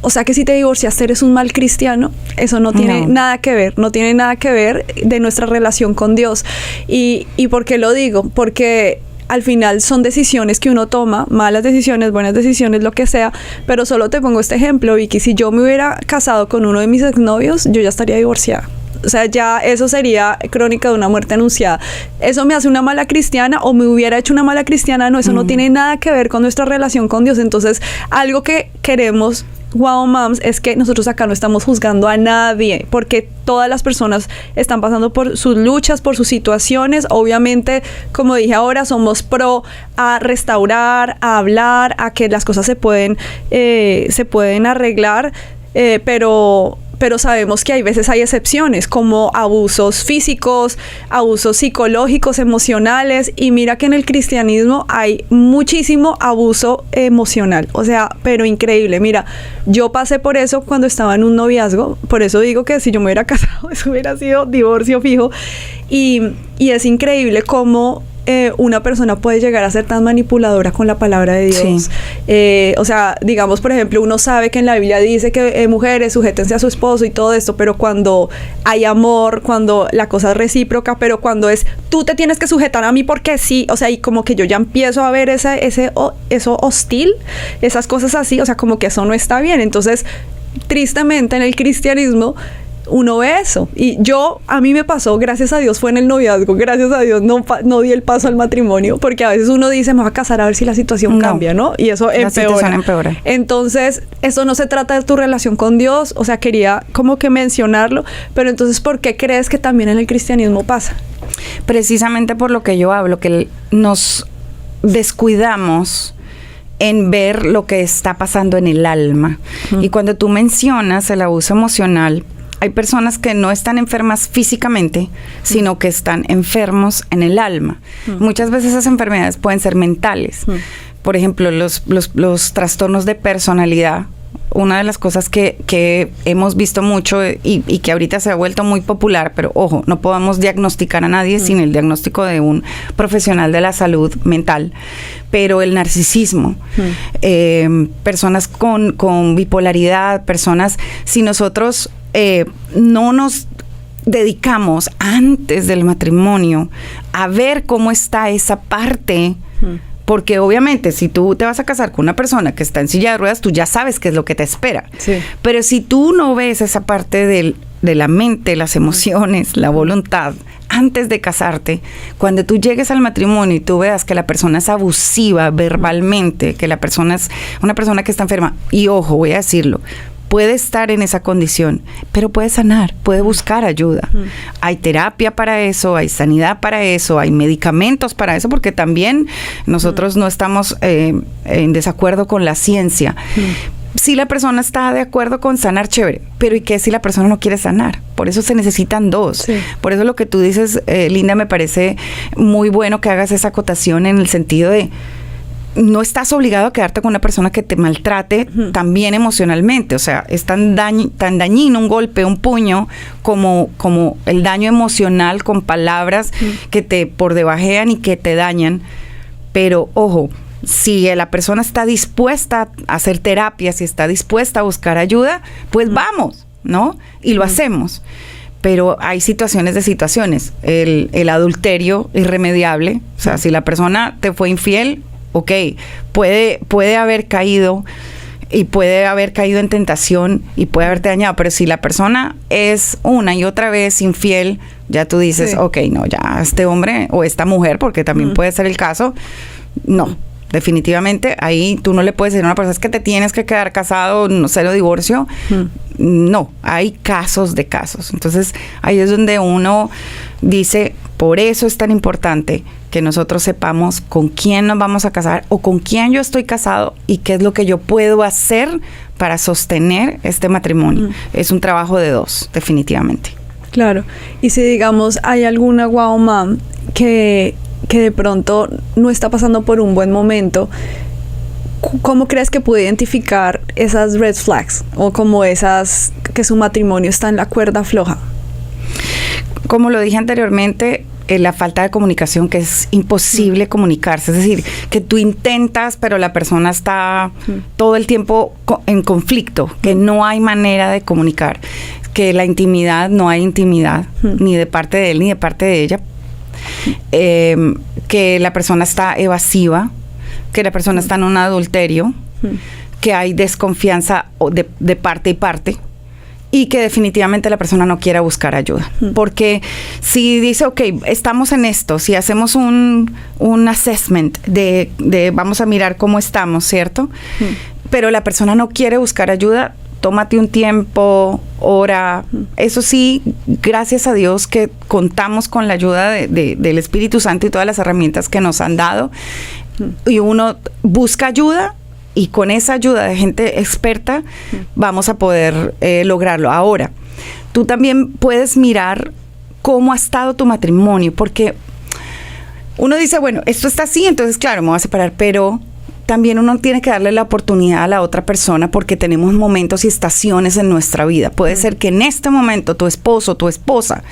o sea, que si te divorciaste eres un mal cristiano. Eso no tiene nada que ver, no tiene nada que ver de nuestra relación con Dios. ¿Y por qué lo digo? Porque al final son decisiones que uno toma, malas decisiones, buenas decisiones, lo que sea, pero solo te pongo este ejemplo, Vicky. Si yo me hubiera casado con uno de mis exnovios, yo ya estaría divorciada. O sea, ya eso sería crónica de una muerte anunciada. ¿Eso me hace una mala cristiana o me hubiera hecho una mala cristiana? No, eso no tiene nada que ver con nuestra relación con Dios. Entonces, algo que queremos, Wow Moms, es que nosotros acá no estamos juzgando a nadie, porque todas las personas están pasando por sus luchas, por sus situaciones. Obviamente, como dije ahora, somos pro a restaurar, a hablar, a que las cosas se pueden arreglar, pero sabemos que hay veces hay excepciones, como abusos físicos, abusos psicológicos, emocionales, y mira que en el cristianismo hay muchísimo abuso emocional, o sea, pero increíble. Mira, yo pasé por eso cuando estaba en un noviazgo, por eso digo que si yo me hubiera casado, eso hubiera sido divorcio fijo, y es increíble cómo una persona puede llegar a ser tan manipuladora con la palabra de Dios. Sí. O sea, digamos, por ejemplo, uno sabe que en la Biblia dice que mujeres, sujétense a su esposo y todo esto, pero cuando hay amor, cuando la cosa es recíproca, pero cuando es tú te tienes que sujetar a mí porque sí, o sea, y como que yo ya empiezo a ver eso hostil, esas cosas así, o sea, como que eso no está bien. Entonces, tristemente en el cristianismo uno ve eso, y a mí me pasó, gracias a Dios fue en el noviazgo, gracias a Dios no di el paso al matrimonio, porque a veces uno dice, me voy a casar a ver si la situación cambia, ¿no? Y eso empeora. Entonces, eso no se trata de tu relación con Dios, o sea, quería como que mencionarlo, pero entonces, ¿por qué crees que también en el cristianismo pasa? Precisamente por lo que yo hablo, que descuidamos en ver lo que está pasando en el alma. Y cuando tú mencionas el abuso emocional, hay personas que no están enfermas físicamente, sino que están enfermos en el alma. Muchas veces esas enfermedades pueden ser mentales. Por ejemplo, los trastornos de personalidad. Una de las cosas que hemos visto mucho y que ahorita se ha vuelto muy popular, pero ojo, no podemos diagnosticar a nadie sin el diagnóstico de un profesional de la salud mental, pero el narcisismo, personas con bipolaridad, personas, si nosotros no nos dedicamos antes del matrimonio a ver cómo está esa parte, porque obviamente si tú te vas a casar con una persona que está en silla de ruedas, tú ya sabes qué es lo que te espera. Sí. Pero si tú no ves esa parte de la mente, las emociones, la voluntad, antes de casarte, cuando tú llegues al matrimonio y tú veas que la persona es abusiva verbalmente, que la persona es una persona que está enferma, y ojo, voy a decirlo, puede estar en esa condición, pero puede sanar, puede buscar ayuda. Hay terapia para eso, hay sanidad para eso, hay medicamentos para eso, porque también nosotros no estamos en desacuerdo con la ciencia. Si la persona está de acuerdo con sanar, chévere, pero ¿y qué si la persona no quiere sanar? Por eso se necesitan dos. Sí. Por eso lo que tú dices, Linda, me parece muy bueno que hagas esa acotación en el sentido de no estás obligado a quedarte con una persona que te maltrate también emocionalmente. O sea, es tan dañino un golpe, un puño, como el daño emocional con palabras que te por debajean y que te dañan. Pero, ojo, si la persona está dispuesta a hacer terapia, si está dispuesta a buscar ayuda, pues vamos, ¿no? Y lo hacemos. Pero hay situaciones de situaciones. El adulterio irremediable. O sea, si la persona te fue infiel, ok, puede haber caído y puede haber caído en tentación y puede haberte dañado, pero si la persona es una y otra vez infiel, ya tú dices, sí, ok, no, ya este hombre o esta mujer, porque también puede ser el caso, no, definitivamente ahí tú no le puedes decir a una persona, es que te tienes que quedar casado, no sé, divorcio. No, hay casos de casos. Entonces ahí es donde uno dice, por eso es tan importante que nosotros sepamos con quién nos vamos a casar o con quién yo estoy casado y qué es lo que yo puedo hacer para sostener este matrimonio. Es un trabajo de dos, definitivamente. Claro. Y si digamos hay alguna wow mom que de pronto no está pasando por un buen momento, ¿cómo crees que puede identificar esas red flags o como esas que su matrimonio está en la cuerda floja? Como lo dije anteriormente, la falta de comunicación, que es imposible comunicarse, es decir, que tú intentas, pero la persona está todo el tiempo en conflicto, que no hay manera de comunicar, que la intimidad, no hay intimidad, ni de parte de él ni de parte de ella, que la persona está evasiva, que la persona está en un adulterio, que hay desconfianza de parte y parte, y que definitivamente la persona no quiera buscar ayuda. Porque si dice, ok, estamos en esto, si hacemos un assessment de vamos a mirar cómo estamos, ¿cierto? Pero la persona no quiere buscar ayuda, tómate un tiempo, ora. Eso sí, gracias a Dios que contamos con la ayuda del Espíritu Santo y todas las herramientas que nos han dado. Y uno busca ayuda, y con esa ayuda de gente experta vamos a poder lograrlo. Ahora, tú también puedes mirar cómo ha estado tu matrimonio, porque uno dice, bueno, esto está así, entonces claro, me voy a separar, pero también uno tiene que darle la oportunidad a la otra persona, porque tenemos momentos y estaciones en nuestra vida. Puede ser que en este momento tu esposo, tu esposa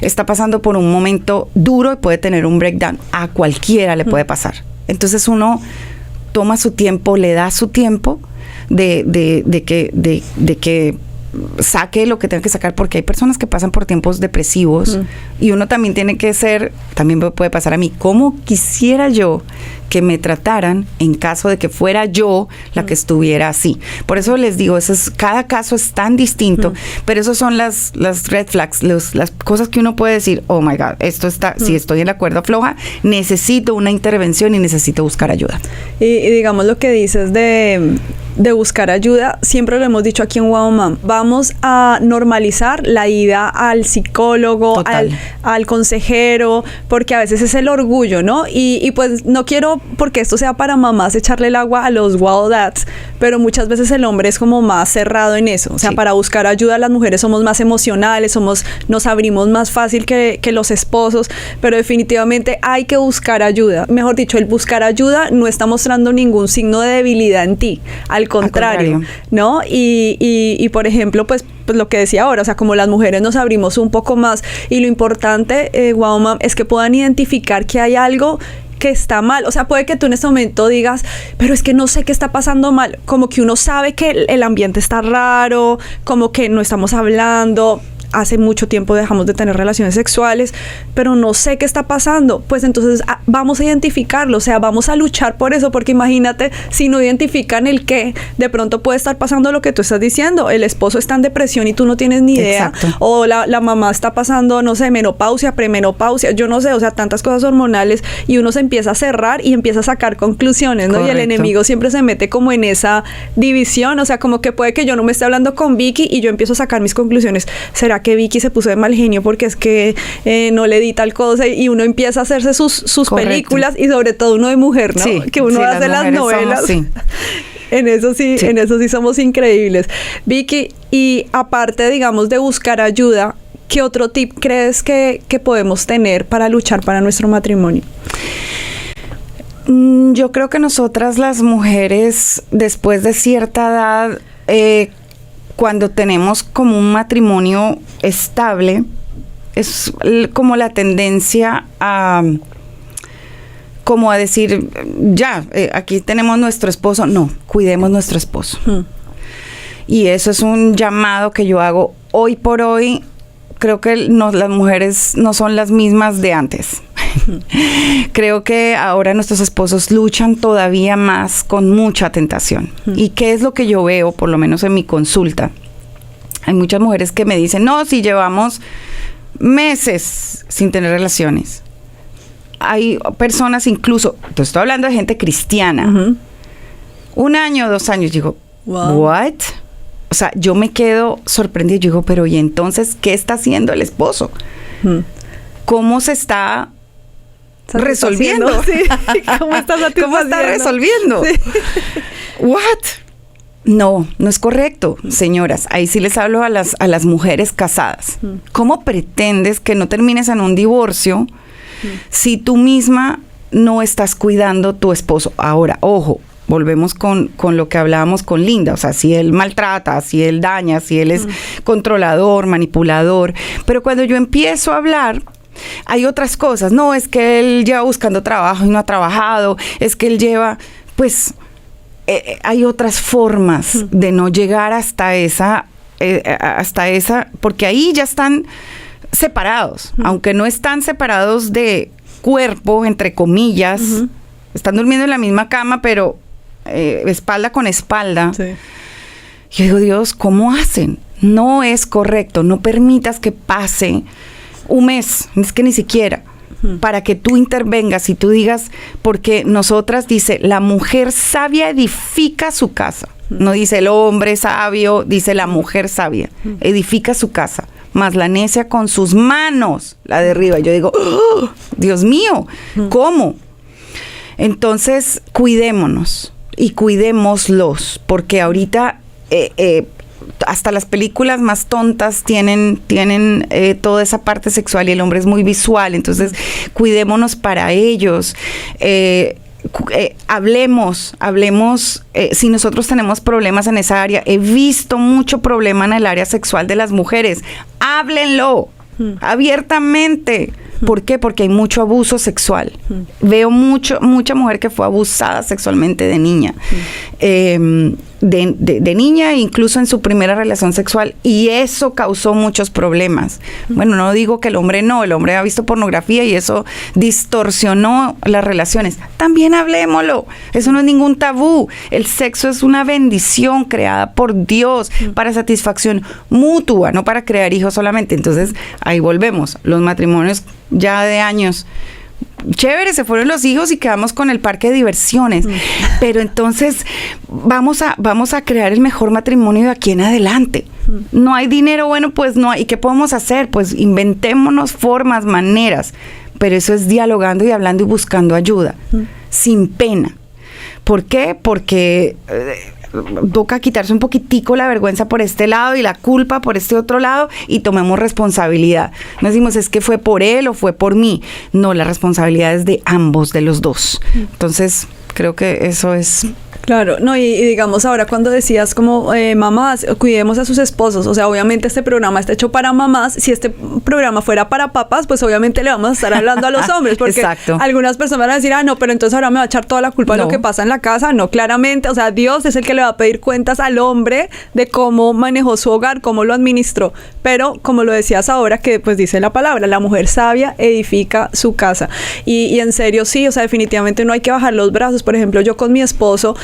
está pasando por un momento duro y puede tener un breakdown. A cualquiera le puede pasar. Entonces uno toma su tiempo, le da su tiempo de que saque lo que tenga que sacar, porque hay personas que pasan por tiempos depresivos y uno también tiene que ser, también me puede pasar a mí, ¿cómo quisiera yo que me trataran en caso de que fuera yo la que estuviera así? Por eso les digo, cada caso es tan distinto, pero esas son las red flags, las cosas que uno puede decir, oh my God, esto está, si estoy en la cuerda floja, necesito una intervención y necesito buscar ayuda. Y digamos lo que dices de de buscar ayuda, siempre lo hemos dicho aquí en Wow Mom, vamos a normalizar la ida al psicólogo, al consejero, porque a veces es el orgullo, ¿no? Y pues no quiero, porque esto sea para mamás, echarle el agua a los wow dads, pero muchas veces el hombre es como más cerrado en eso. O sea, para buscar ayuda las mujeres somos más emocionales, nos abrimos más fácil que los esposos, pero definitivamente hay que buscar ayuda. Mejor dicho, el buscar ayuda no está mostrando ningún signo de debilidad en ti, al contrario, ¿no? Y por ejemplo, pues lo que decía ahora, o sea, como las mujeres nos abrimos un poco más, y lo importante, Wow Mom, es que puedan identificar que hay algo que está mal. O sea, puede que tú en este momento digas, pero es que no sé qué está pasando mal. Como que uno sabe que el ambiente está raro, como que no estamos hablando, hace mucho tiempo dejamos de tener relaciones sexuales, pero no sé qué está pasando. Pues entonces vamos a identificarlo, o sea, vamos a luchar por eso, porque imagínate, si no identifican el qué, de pronto puede estar pasando lo que tú estás diciendo, el esposo está en depresión y tú no tienes ni idea. Exacto. O la mamá está pasando, no sé, menopausia, premenopausia, yo no sé, o sea, tantas cosas hormonales, y uno se empieza a cerrar y empieza a sacar conclusiones, ¿no? Correcto. Y el enemigo siempre se mete como en esa división, o sea, como que puede que yo no me esté hablando con Vicky y yo empiezo a sacar mis conclusiones. ¿Será que Vicky se puso de mal genio porque es que no le di tal cosa? Y uno empieza a hacerse sus películas, y sobre todo uno de mujer, ¿no? Sí, que uno hace las novelas. Somos, en eso sí somos increíbles. Vicky, y aparte, digamos, de buscar ayuda, ¿qué otro tip crees que podemos tener para luchar para nuestro matrimonio? Yo creo que nosotras las mujeres, después de cierta edad, cuando tenemos como un matrimonio estable, es como la tendencia a decir, ya, aquí tenemos nuestro esposo. No, cuidemos nuestro esposo. Y eso es un llamado que yo hago hoy por hoy. Creo que las mujeres no son las mismas de antes. Creo que ahora nuestros esposos luchan todavía más con mucha tentación. ¿Y qué es lo que yo veo, por lo menos en mi consulta? Hay muchas mujeres que me dicen, no, si llevamos meses sin tener relaciones. Hay personas incluso, te estoy hablando de gente cristiana, 1 año, 2 años, digo, wow. ¿What? O sea, yo me quedo sorprendida, yo digo, pero ¿y entonces qué está haciendo el esposo? ¿Cómo se está resolviendo? Sí. ¿Cómo está resolviendo? Sí. What? No es correcto, señoras. Ahí sí les hablo a las mujeres casadas. ¿Cómo pretendes que no termines en un divorcio si tú misma no estás cuidando tu esposo? Ahora, ojo, volvemos con lo que hablábamos con Linda. O sea, si él maltrata, si él daña, si él es controlador, manipulador. Pero cuando yo empiezo a hablar, hay otras cosas. No, es que él lleva buscando trabajo y no ha trabajado. Es que él lleva, pues, hay otras formas de no llegar hasta esa, porque ahí ya están separados. Aunque no están separados de cuerpo, entre comillas. Están durmiendo en la misma cama, pero espalda con espalda. Sí. Yo digo, Dios, ¿cómo hacen? No es correcto. No permitas que pase un mes, es que ni siquiera, para que tú intervengas y tú digas, porque nosotras, dice, la mujer sabia edifica su casa. No dice el hombre sabio, dice la mujer sabia. Edifica su casa, mas la necia con sus manos la derriba. Yo digo, ¡oh, Dios mío! ¿Cómo? Entonces, cuidémonos y cuidémoslos, porque ahorita hasta las películas más tontas tienen toda esa parte sexual y el hombre es muy visual. Entonces, cuidémonos para ellos. Hablemos, si nosotros tenemos problemas en esa área. He visto mucho problema en el área sexual de las mujeres. Háblenlo abiertamente. ¿Por qué? Porque hay mucho abuso sexual. Veo mucha mujer que fue abusada sexualmente de niña. De niña, incluso en su primera relación sexual, y eso causó muchos problemas. Bueno, no digo que el hombre ha visto pornografía y eso distorsionó las relaciones. También hablémoslo, eso no es ningún tabú. El sexo es una bendición creada por Dios para satisfacción mutua, no para crear hijos solamente. Entonces, ahí volvemos, los matrimonios ya de años, chévere, se fueron los hijos y quedamos con el parque de diversiones. Pero entonces vamos a crear el mejor matrimonio de aquí en adelante. No hay dinero, bueno, pues no hay. ¿Y qué podemos hacer? Pues inventémonos formas, maneras. Pero eso es dialogando y hablando y buscando ayuda, sin pena. ¿Por qué? Porque toca quitarse un poquitico la vergüenza por este lado y la culpa por este otro lado y tomemos responsabilidad. No decimos es que fue por él o fue por mí. No, la responsabilidad es de ambos, de los dos. Entonces, creo que eso es... Claro, no, y digamos ahora cuando decías como mamás, cuidemos a sus esposos, o sea, obviamente este programa está hecho para mamás, si este programa fuera para papás, pues obviamente le vamos a estar hablando a los hombres, porque Exacto. Algunas personas van a decir, no, pero entonces ahora me va a echar toda la culpa de lo que pasa en la casa. No, claramente, o sea, Dios es el que le va a pedir cuentas al hombre de cómo manejó su hogar, cómo lo administró, pero como lo decías ahora, que pues dice la palabra, la mujer sabia edifica su casa, y en serio sí, o sea, definitivamente no hay que bajar los brazos. Por ejemplo, yo con mi esposo,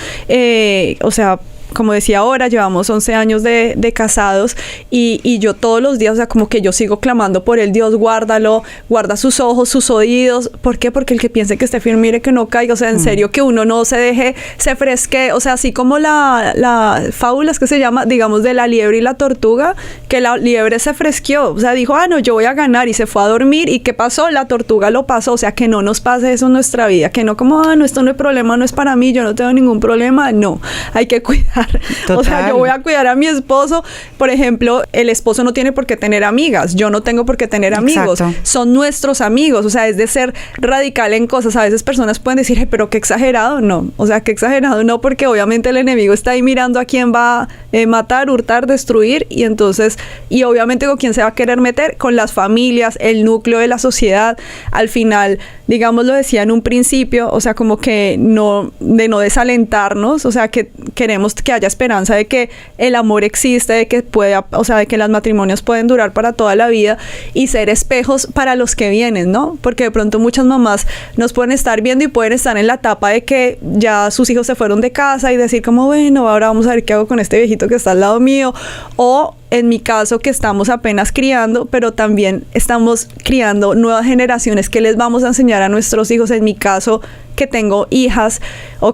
o sea, como decía ahora, llevamos 11 años de casados y yo todos los días, o sea, como que yo sigo clamando por él, Dios, guárdalo, guarda sus ojos, sus oídos. ¿Por qué? Porque el que piense que esté firme, mire que no caiga, o sea, en serio, que uno no se deje, se fresque, o sea, así como la fábula es que se llama, digamos, de la liebre y la tortuga, que la liebre se fresqueó, o sea, dijo, no, yo voy a ganar, y se fue a dormir, ¿y qué pasó? La tortuga lo pasó, o sea, que no nos pase eso en nuestra vida, que no como, no, esto no es problema, no es para mí, yo no tengo ningún problema, no, hay que cuidar. Total. O sea, yo voy a cuidar a mi esposo. Por ejemplo, el esposo no tiene por qué tener amigas. Yo no tengo por qué tener amigos. Exacto. Son nuestros amigos. O sea, es de ser radical en cosas. A veces personas pueden decir, pero qué exagerado. No. O sea, qué exagerado no, porque obviamente el enemigo está ahí mirando a quién va a matar, hurtar, destruir. Y entonces, y obviamente con quién se va a querer meter, con las familias, el núcleo de la sociedad. Al final, digamos, lo decía en un principio, o sea, como que no desalentarnos. O sea, que queremos que haya esperanza de que el amor existe, de que o sea, de que los matrimonios pueden durar para toda la vida y ser espejos para los que vienen, ¿no? Porque de pronto muchas mamás nos pueden estar viendo y pueden estar en la etapa de que ya sus hijos se fueron de casa y decir como, bueno, ahora vamos a ver qué hago con este viejito que está al lado mío, o en mi caso que estamos apenas criando, pero también estamos criando nuevas generaciones que les vamos a enseñar a nuestros hijos. En mi caso, que tengo hijas,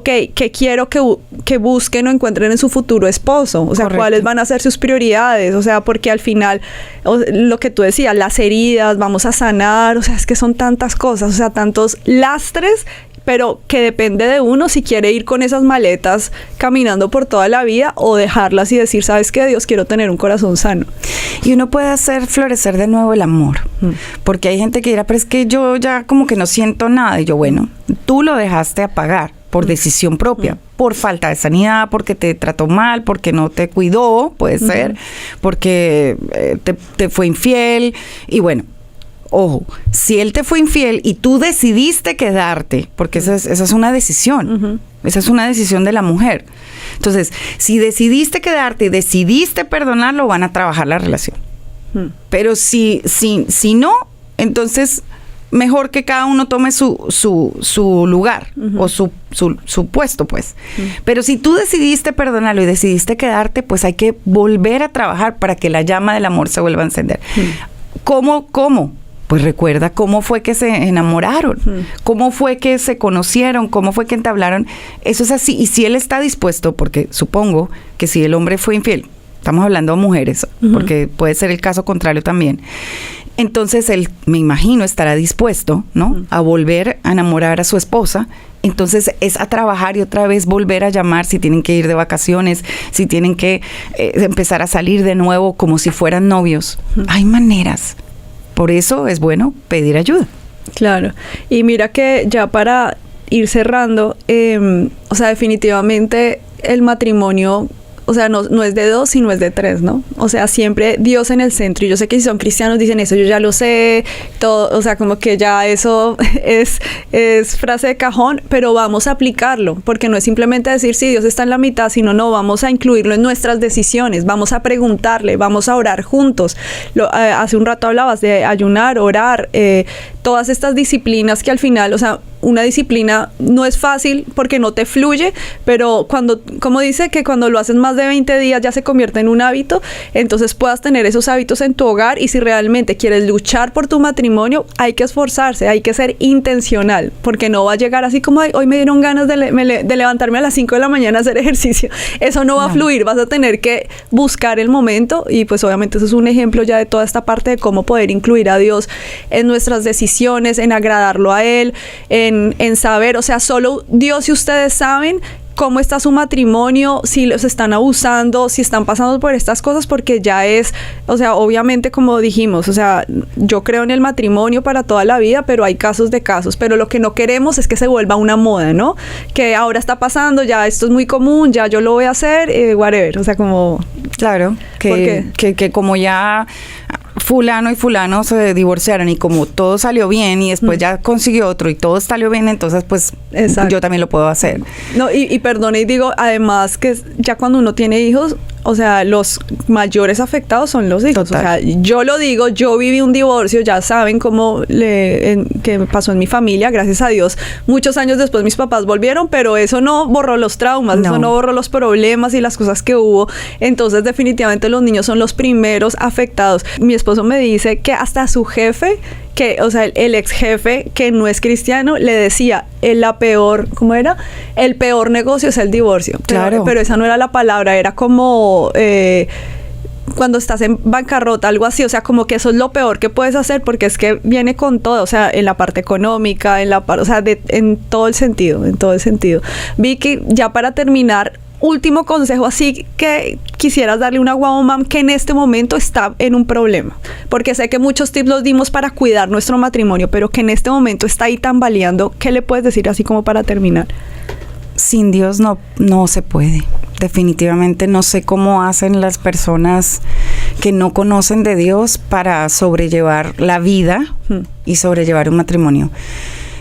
que quiero que busquen o encuentren en su futuro esposo, o sea, correcto, cuáles van a ser sus prioridades, o sea, porque al final, lo que tú decías, las heridas, vamos a sanar, o sea, es que son tantas cosas, o sea, tantos lastres, pero que depende de uno si quiere ir con esas maletas caminando por toda la vida o dejarlas y decir, ¿sabes qué? Dios, quiero tener un corazón sano. Y uno puede hacer florecer de nuevo el amor, porque hay gente que dirá, pero es que yo ya como que no siento nada, y yo, bueno, tú lo dejaste apagar por decisión propia, por falta de sanidad, porque te trató mal, porque no te cuidó, puede ser, porque te fue infiel, y bueno, ojo, si él te fue infiel y tú decidiste quedarte, porque esa es una decisión, esa es una decisión de la mujer. Entonces, si decidiste quedarte y decidiste perdonarlo, van a trabajar la relación. Pero si no, entonces mejor que cada uno tome su lugar o su puesto, pues. Pero si tú decidiste perdonarlo y decidiste quedarte, pues hay que volver a trabajar para que la llama del amor se vuelva a encender. ¿Cómo? Pues recuerda cómo fue que se enamoraron, cómo fue que se conocieron, cómo fue que entablaron. Eso es así. Y si él está dispuesto, porque supongo que si el hombre fue infiel, estamos hablando de mujeres, porque puede ser el caso contrario también. Entonces él, me imagino, estará dispuesto, ¿no?, a volver a enamorar a su esposa. Entonces es a trabajar y otra vez volver a llamar, si tienen que ir de vacaciones, si tienen que empezar a salir de nuevo como si fueran novios. Hay maneras. Por eso es bueno pedir ayuda. Claro. Y mira que ya para ir cerrando, o sea, definitivamente el matrimonio, o sea, no es de dos, sino es de tres, ¿no? O sea, siempre Dios en el centro. Y yo sé que si son cristianos dicen eso, yo ya lo sé, todo, o sea, como que ya eso es frase de cajón, pero vamos a aplicarlo, porque no es simplemente decir, sí, Dios está en la mitad, sino no, vamos a incluirlo en nuestras decisiones, vamos a preguntarle, vamos a orar juntos. Hace un rato hablabas de ayunar, orar, todas estas disciplinas que al final, o sea, una disciplina no es fácil porque no te fluye, pero como dice que cuando lo haces más de 20 días ya se convierte en un hábito, entonces puedas tener esos hábitos en tu hogar. Y si realmente quieres luchar por tu matrimonio, hay que esforzarse, hay que ser intencional, porque no va a llegar así como hoy me dieron ganas de levantarme a las 5 de la mañana a hacer ejercicio. Eso no va a fluir, vas a tener que buscar el momento. Y pues obviamente eso es un ejemplo ya de toda esta parte de cómo poder incluir a Dios en nuestras decisiones, en agradarlo a Él, en saber, o sea, solo Dios y ustedes saben cómo está su matrimonio, si los están abusando, si están pasando por estas cosas, porque ya es, o sea, obviamente como dijimos, o sea, yo creo en el matrimonio para toda la vida, pero hay casos de casos, pero lo que no queremos es que se vuelva una moda, ¿no? Que ahora está pasando, ya esto es muy común, ya yo lo voy a hacer, whatever, o sea, como... Claro, que como ya fulano y fulano se divorciaron y como todo salió bien y después ya consiguió otro y todo salió bien, entonces pues yo también lo puedo hacer. No, y perdone, y digo, además que ya cuando uno tiene hijos, o sea, los mayores afectados son los hijos. Total. O sea, yo lo digo, yo viví un divorcio, ya saben cómo que pasó en mi familia, gracias a Dios. Muchos años después mis papás volvieron, pero eso no borró los traumas, eso no borró los problemas y las cosas que hubo. Entonces, definitivamente los niños son los primeros afectados. Mi esposo me dice que hasta su jefe, o sea, el ex jefe que no es cristiano, le decía, ¿cómo era? El peor negocio es el divorcio. Claro. Pero esa no era la palabra, era como... cuando estás en bancarrota, algo así, o sea, como que eso es lo peor que puedes hacer, porque es que viene con todo, o sea, en la parte económica, o sea, en todo el sentido, Vicky, ya para terminar, último consejo así que quisieras darle a una wow mom que en este momento está en un problema, porque sé que muchos tips los dimos para cuidar nuestro matrimonio, pero que en este momento está ahí tambaleando, ¿qué le puedes decir así como para terminar? Sin Dios no se puede. Definitivamente no sé cómo hacen las personas que no conocen de Dios para sobrellevar la vida y sobrellevar un matrimonio.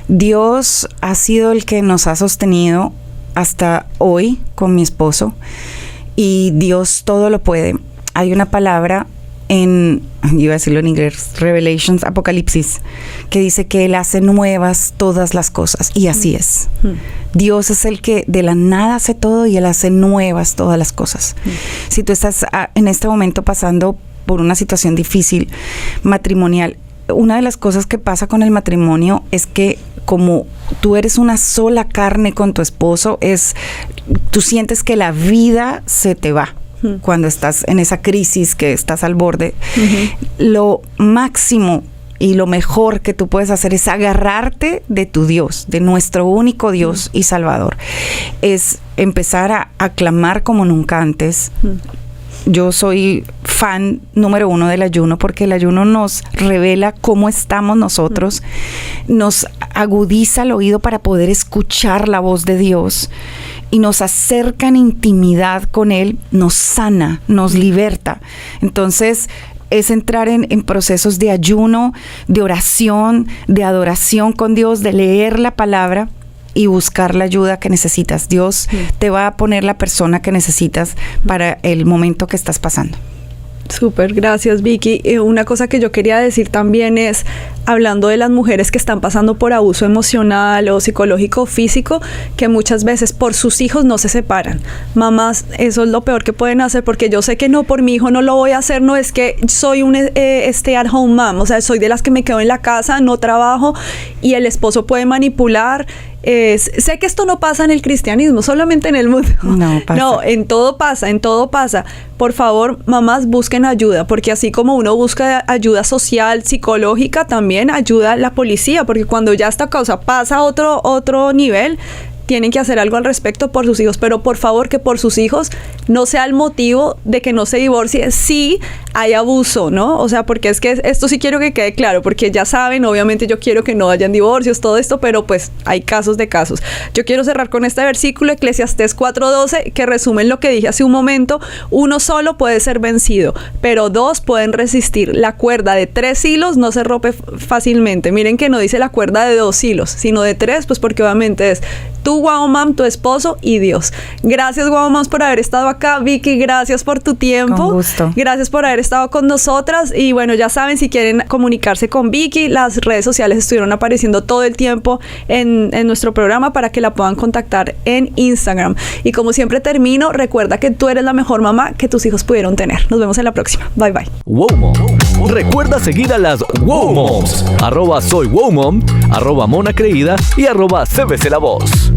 Dios ha sido el que nos ha sostenido hasta hoy con mi esposo, y Dios todo lo puede. Hay una palabra iba a decirlo en inglés, Revelations, Apocalipsis, que dice que Él hace nuevas todas las cosas, y así es. Dios es el que de la nada hace todo y Él hace nuevas todas las cosas. Si tú estás en este momento pasando por una situación difícil matrimonial, una de las cosas que pasa con el matrimonio es que como tú eres una sola carne con tu esposo, tú sientes que la vida se te va. Cuando estás en esa crisis, que estás al borde, lo máximo y lo mejor que tú puedes hacer es agarrarte de tu Dios, de nuestro único Dios y Salvador. Es empezar a clamar como nunca antes. Yo soy fan número 1 del ayuno, porque el ayuno nos revela cómo estamos nosotros, nos agudiza el oído para poder escuchar la voz de Dios y nos acerca en intimidad con Él, nos sana, nos liberta. Entonces, es entrar en procesos de ayuno, de oración, de adoración con Dios, de leer la palabra y buscar la ayuda que necesitas. Dios te va a poner la persona que necesitas para el momento que estás pasando. Súper, gracias Vicky. Una cosa que yo quería decir también es, hablando de las mujeres que están pasando por abuso emocional o psicológico o físico, que muchas veces por sus hijos no se separan. Mamás, eso es lo peor que pueden hacer, porque yo sé que no, por mi hijo no lo voy a hacer, no es que soy un stay at home mom, o sea, soy de las que me quedo en la casa, no trabajo, y el esposo puede manipular. Sé que esto no pasa en el cristianismo, solamente en el mundo. No, pasa. No, en todo pasa. Por favor, mamás, busquen ayuda, porque así como uno busca ayuda social, psicológica, también ayuda a la policía, porque cuando ya esta cosa pasa a otro nivel, tienen que hacer algo al respecto por sus hijos, pero por favor que por sus hijos no sea el motivo de que no se divorcie si hay abuso, ¿no? O sea, porque es que esto sí quiero que quede claro, porque ya saben, obviamente yo quiero que no hayan divorcios, todo esto, pero pues hay casos de casos. Yo quiero cerrar con este versículo, Eclesiastés 4:12, que resumen lo que dije hace un momento: uno solo puede ser vencido, pero dos pueden resistir. La cuerda de 3 hilos no se rompe fácilmente. Miren que no dice la cuerda de 2 hilos, sino de 3, pues porque obviamente es tu Wow Mom, tu esposo y Dios. Gracias, Wow Moms, por haber estado acá. Vicky, gracias por tu tiempo. Con gusto. Gracias por haber estado con nosotras. Y bueno, ya saben, si quieren comunicarse con Vicky, las redes sociales estuvieron apareciendo todo el tiempo en nuestro programa para que la puedan contactar en Instagram. Y como siempre termino, recuerda que tú eres la mejor mamá que tus hijos pudieron tener. Nos vemos en la próxima. Bye, bye. Wow Mom. Recuerda seguir a las Wow Moms. @soy Wow Mom, @Mona Creída y @CBC La Voz.